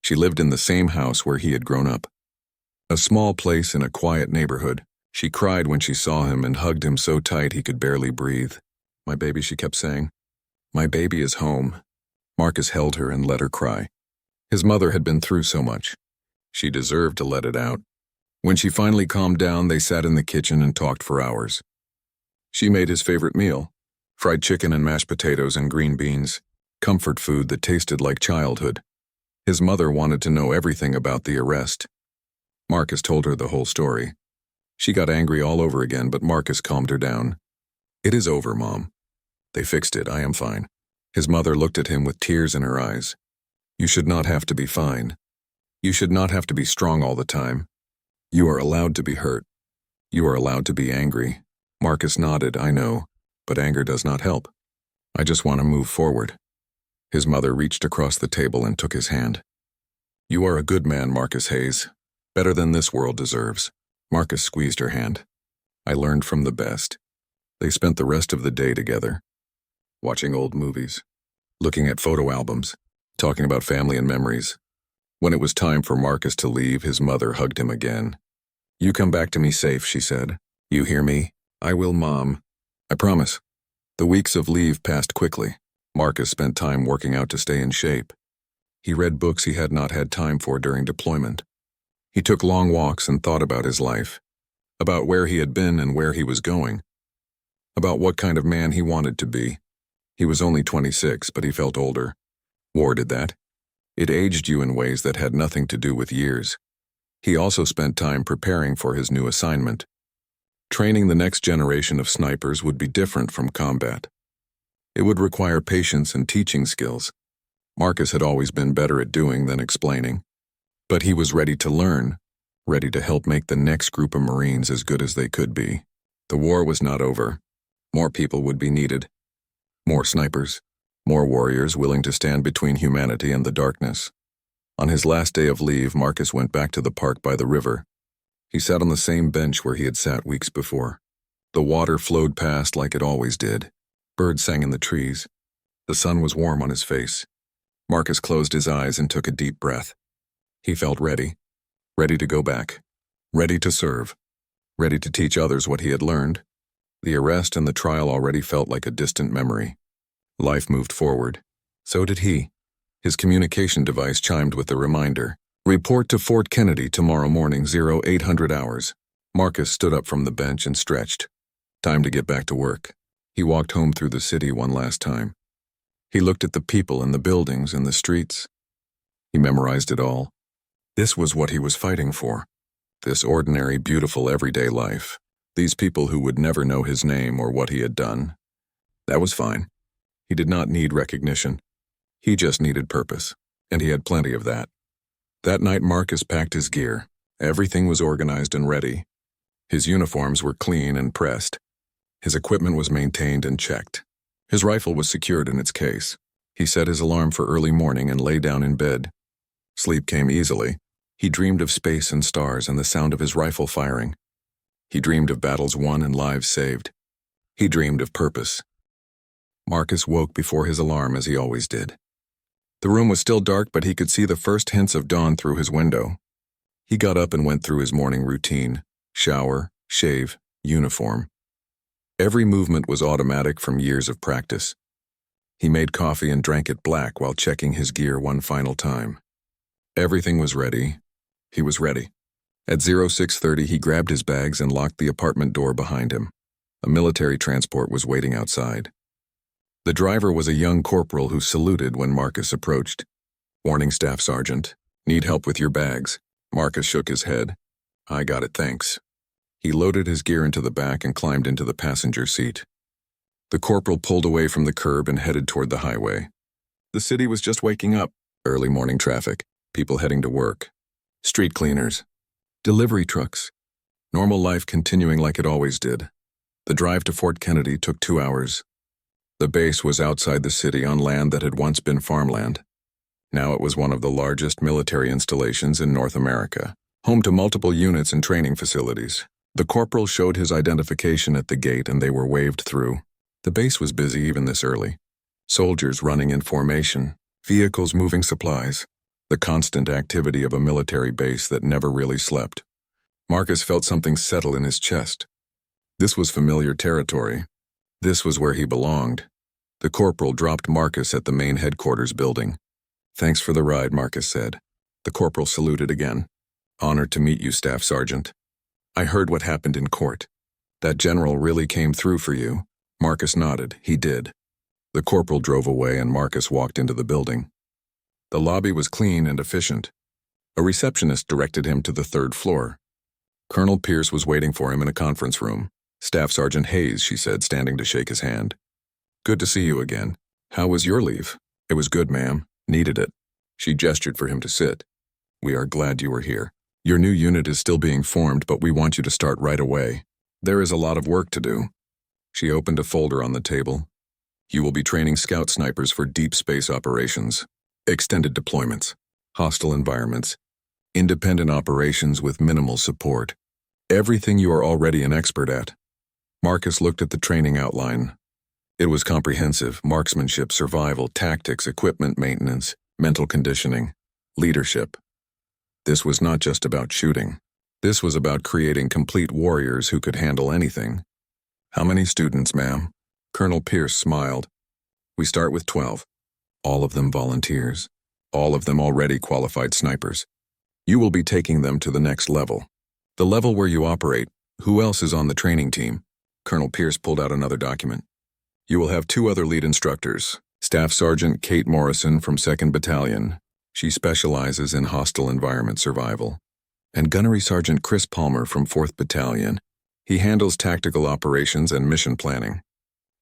She lived in the same house where he had grown up. A small place in a quiet neighborhood. She cried when she saw him and hugged him so tight he could barely breathe. "My baby," she kept saying. "My baby is home." Marcus held her and let her cry. His mother had been through so much. She deserved to let it out. When she finally calmed down, they sat in the kitchen and talked for hours. She made his favorite meal, fried chicken and mashed potatoes and green beans, comfort food that tasted like childhood. His mother wanted to know everything about the arrest. Marcus told her the whole story. She got angry all over again, but Marcus calmed her down. "It is over, Mom. They fixed it. I am fine." His mother looked at him with tears in her eyes. "You should not have to be fine. You should not have to be strong all the time. You are allowed to be hurt. You are allowed to be angry." Marcus nodded. "I know, but anger does not help. I just want to move forward." His mother reached across the table and took his hand. "You are a good man, Marcus Hayes. Better than this world deserves." Marcus squeezed her hand. "I learned from the best." They spent the rest of the day together, watching old movies, looking at photo albums, talking about family and memories. When it was time for Marcus to leave, his mother hugged him again. "You come back to me safe," she said. "You hear me?" "I will, Mom. I promise." The weeks of leave passed quickly. Marcus spent time working out to stay in shape. He read books he had not had time for during deployment. He took long walks and thought about his life, about where he had been and where he was going, about what kind of man he wanted to be. He was only 26, but he felt older. War did that. It aged you in ways that had nothing to do with years. He also spent time preparing for his new assignment. Training the next generation of snipers would be different from combat. It would require patience and teaching skills. Marcus had always been better at doing than explaining. But he was ready to learn, ready to help make the next group of Marines as good as they could be. The war was not over. More people would be needed. More snipers. More warriors willing to stand between humanity and the darkness. On his last day of leave, Marcus went back to the park by the river. He sat on the same bench where he had sat weeks before. The water flowed past like it always did. Birds sang in the trees. The sun was warm on his face. Marcus closed his eyes and took a deep breath. He felt ready. Ready to go back. Ready to serve. Ready to teach others what he had learned. The arrest and the trial already felt like a distant memory. Life moved forward. So did he. His communication device chimed with the reminder. "Report to Fort Kennedy tomorrow morning, 0800 hours. Marcus stood up from the bench and stretched. Time to get back to work. He walked home through the city one last time. He looked at the people and the buildings and the streets. He memorized it all. This was what he was fighting for. This ordinary, beautiful, everyday life. These people who would never know his name or what he had done. That was fine. He did not need recognition. He just needed purpose, and he had plenty of that. That night Marcus packed his gear. Everything was organized and ready. His uniforms were clean and pressed. His equipment was maintained and checked. His rifle was secured in its case. He set his alarm for early morning and lay down in bed. Sleep came easily. He dreamed of space and stars and the sound of his rifle firing. He dreamed of battles won and lives saved. He dreamed of purpose. Marcus woke before his alarm as he always did. The room was still dark, but he could see the first hints of dawn through his window. He got up and went through his morning routine. Shower, shave, uniform. Every movement was automatic from years of practice. He made coffee and drank it black while checking his gear one final time. Everything was ready. He was ready. At 0630, he grabbed his bags and locked the apartment door behind him. A military transport was waiting outside. The driver was a young corporal who saluted when Marcus approached. "Morning, Staff Sergeant. Need help with your bags?" Marcus shook his head. "I got it, thanks." He loaded his gear into the back and climbed into the passenger seat. The corporal pulled away from the curb and headed toward the highway. The city was just waking up. Early morning traffic, people heading to work, street cleaners, delivery trucks. Normal life continuing like it always did. The drive to Fort Kennedy took 2 hours. The base was outside the city on land that had once been farmland. Now it was one of the largest military installations in North America, home to multiple units and training facilities. The corporal showed his identification at the gate and they were waved through. The base was busy even this early. Soldiers running in formation, vehicles moving supplies, the constant activity of a military base that never really slept. Marcus felt something settle in his chest. This was familiar territory. This was where he belonged. The corporal dropped Marcus at the main headquarters building. "Thanks for the ride," Marcus said. The corporal saluted again. "Honored to meet you, Staff Sergeant. I heard what happened in court. That general really came through for you." Marcus nodded. He did. The corporal drove away and Marcus walked into the building. The lobby was clean and efficient. A receptionist directed him to the third floor. Colonel Pierce was waiting for him in a conference room. Staff Sergeant Hayes, she said, standing to shake his hand. Good to see you again. How was your leave? It was good, ma'am. Needed it. She gestured for him to sit. We are glad you are here. Your new unit is still being formed, but we want you to start right away. There is a lot of work to do. She opened a folder on the table. You will be training scout snipers for deep space operations, extended deployments, hostile environments, independent operations with minimal support. Everything you are already an expert at. Marcus looked at the training outline. It was comprehensive: marksmanship, survival, tactics, equipment maintenance, mental conditioning, leadership. This was not just about shooting. This was about creating complete warriors who could handle anything. How many students, ma'am? Colonel Pierce smiled. We start with 12. All of them volunteers. All of them already qualified snipers. You will be taking them to the next level. The level where you operate. Who else is on the training team? Colonel Pierce pulled out another document. You will have 2 other lead instructors. Staff Sergeant Kate Morrison from 2nd Battalion. She specializes in hostile environment survival. And Gunnery Sergeant Chris Palmer from 4th Battalion. He handles tactical operations and mission planning.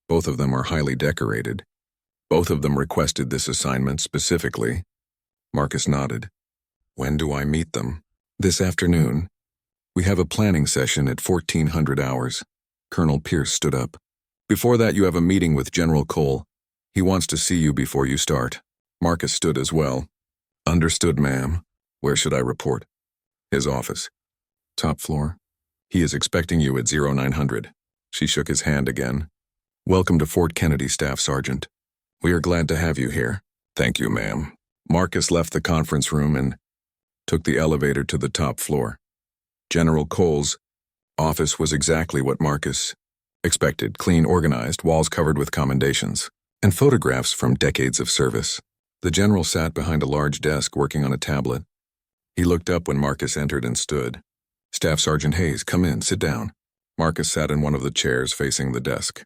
Both of them are highly decorated. Both of them requested this assignment specifically. Marcus nodded. When do I meet them? This afternoon. We have a planning session at 1400 hours. Colonel Pierce stood up. Before that, you have a meeting with General Cole. He wants to see you before you start. Marcus stood as well. Understood, ma'am. Where should I report? His office. Top floor. He is expecting you at 0900. She shook his hand again. Welcome to Fort Kennedy, Staff Sergeant. We are glad to have you here. Thank you, ma'am. Marcus left the conference room and took the elevator to the top floor. General Cole's office was exactly what Marcus expected: clean, organized, walls covered with commendations, and photographs from decades of service. The general sat behind a large desk working on a tablet. He looked up when Marcus entered and stood. Staff Sergeant Hayes, come in, sit down. Marcus sat in one of the chairs facing the desk.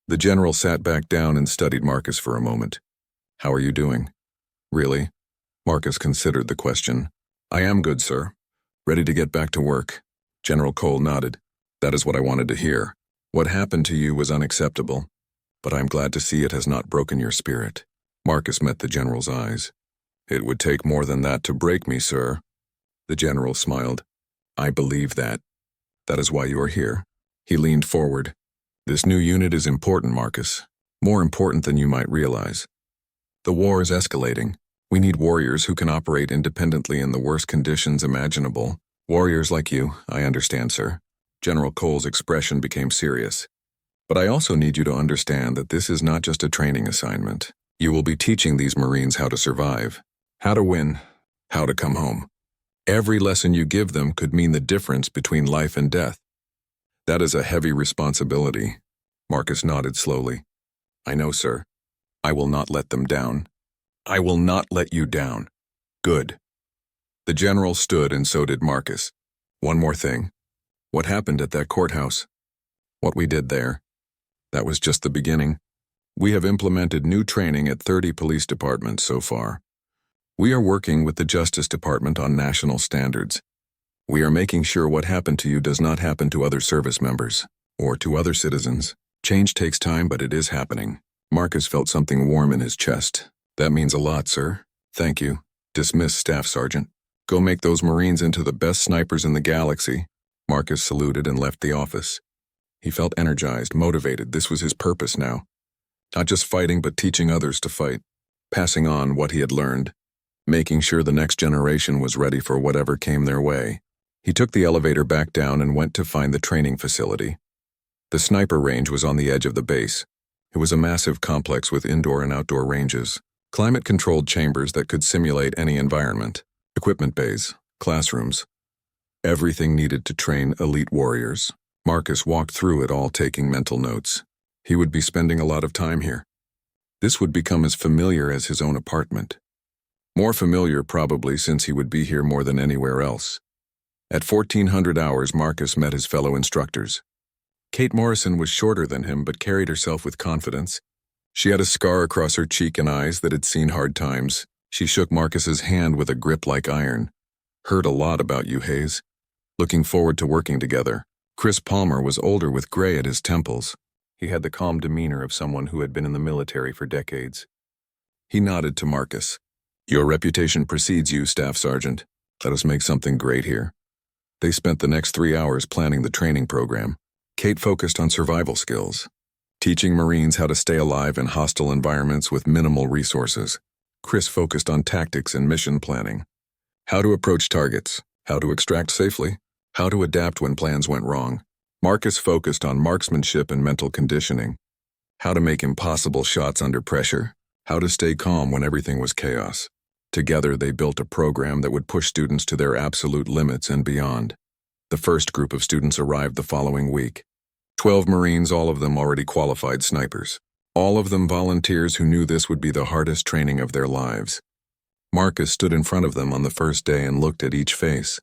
The general sat back down and studied Marcus for a moment. How are you doing? Really? Marcus considered the question. I am good, sir. Ready to get back to work. General Cole nodded. That is what I wanted to hear. What happened to you was unacceptable, but I'm glad to see it has not broken your spirit. Marcus met the general's eyes. It would take more than that to break me, sir. The general smiled. I believe that. That is why you are here. He leaned forward. This new unit is important, Marcus. More important than you might realize. The war is escalating. We need warriors who can operate independently in the worst conditions imaginable. Warriors like you, I understand, sir. General Cole's expression became serious. But I also need you to understand that this is not just a training assignment. You will be teaching these Marines how to survive, how to win, how to come home. Every lesson you give them could mean the difference between life and death. That is a heavy responsibility. Marcus nodded slowly. I know, sir. I will not let them down. I will not let you down. Good. The general stood, and so did Marcus. One more thing. What happened at that courthouse? What we did there. That was just the beginning. We have implemented new training at 30 police departments so far. We are working with the Justice Department on national standards. We are making sure what happened to you does not happen to other service members or to other citizens. Change takes time, but it is happening. Marcus felt something warm in his chest. That means a lot, sir. Thank you. Dismiss, Staff Sergeant. Go make those Marines into the best snipers in the galaxy. Marcus saluted and left the office. He felt energized, motivated. This was his purpose now. Not just fighting, but teaching others to fight. Passing on what he had learned. Making sure the next generation was ready for whatever came their way. He took the elevator back down and went to find the training facility. The sniper range was on the edge of the base. It was a massive complex with indoor and outdoor ranges, climate-controlled chambers that could simulate any environment, equipment bays, classrooms. Everything needed to train elite warriors. Marcus walked through it all, taking mental notes. He would be spending a lot of time here. This would become as familiar as his own apartment. More familiar, probably, since he would be here more than anywhere else. At 1400 hours, Marcus met his fellow instructors. Kate Morrison was shorter than him, but carried herself with confidence. She had a scar across her cheek and eyes that had seen hard times. She shook Marcus's hand with a grip like iron. Heard a lot about you, Hayes. Looking forward to working together. Chris Palmer was older with gray at his temples. He had the calm demeanor of someone who had been in the military for decades. He nodded to Marcus. Your reputation precedes you, Staff Sergeant. Let us make something great here. They spent the next 3 hours planning the training program. Kate focused on survival skills, teaching Marines how to stay alive in hostile environments with minimal resources. Chris focused on tactics and mission planning. How to approach targets, how to extract safely, how to adapt when plans went wrong. Marcus focused on marksmanship and mental conditioning. How to make impossible shots under pressure, how to stay calm when everything was chaos. Together they built a program that would push students to their absolute limits and beyond. The first group of students arrived the following week. 12 Marines, all of them already qualified snipers. All of them volunteers who knew this would be the hardest training of their lives. Marcus stood in front of them on the first day and looked at each face.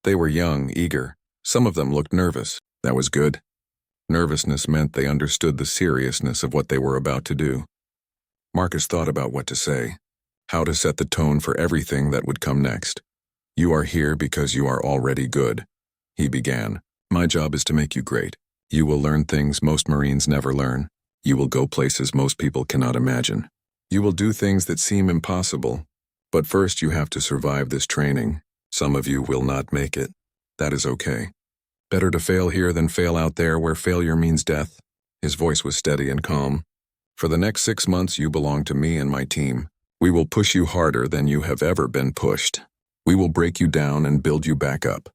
They were young, eager. Some of them looked nervous. That was good. Nervousness meant they understood the seriousness of what they were about to do. Marcus thought about what to say, how to set the tone for everything that would come next. You are here because you are already good, he began. My job is to make you great. You will learn things most Marines never learn. You will go places most people cannot imagine. You will do things that seem impossible. But first you have to survive this training. Some of you will not make it. That is okay. Better to fail here than fail out there where failure means death. His voice was steady and calm. For the next 6 months you belong to me and my team. We will push you harder than you have ever been pushed. We will break you down and build you back up.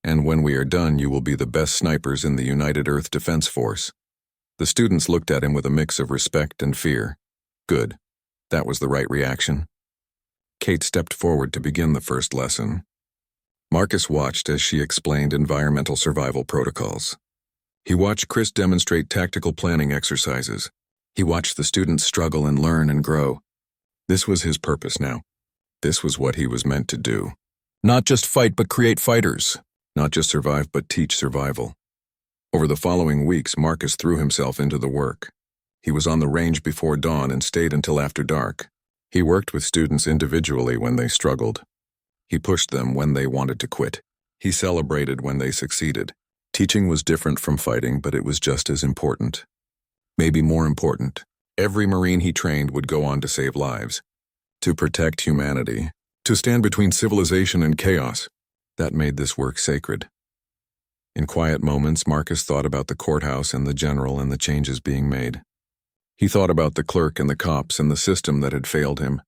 And when we are done, you will be the best snipers in the United Earth Defense Force. The students looked at him with a mix of respect and fear. Good. That was the right reaction. Kate stepped forward to begin the first lesson. Marcus watched as she explained environmental survival protocols. He watched Chris demonstrate tactical planning exercises. He watched the students struggle and learn and grow. This was his purpose now. This was what he was meant to do. Not just fight, but create fighters. Not just survive, but teach survival. Over the following weeks, Marcus threw himself into the work. He was on the range before dawn and stayed until after dark. He worked with students individually when they struggled. He pushed them when they wanted to quit. He celebrated when they succeeded. Teaching was different from fighting, but it was just as important. Maybe more important. Every Marine he trained would go on to save lives, to protect humanity, to stand between civilization and chaos. That made this work sacred. In quiet moments, Marcus thought about the courthouse and the general and the changes being made. He thought about the clerk and the cops and the system that had failed him.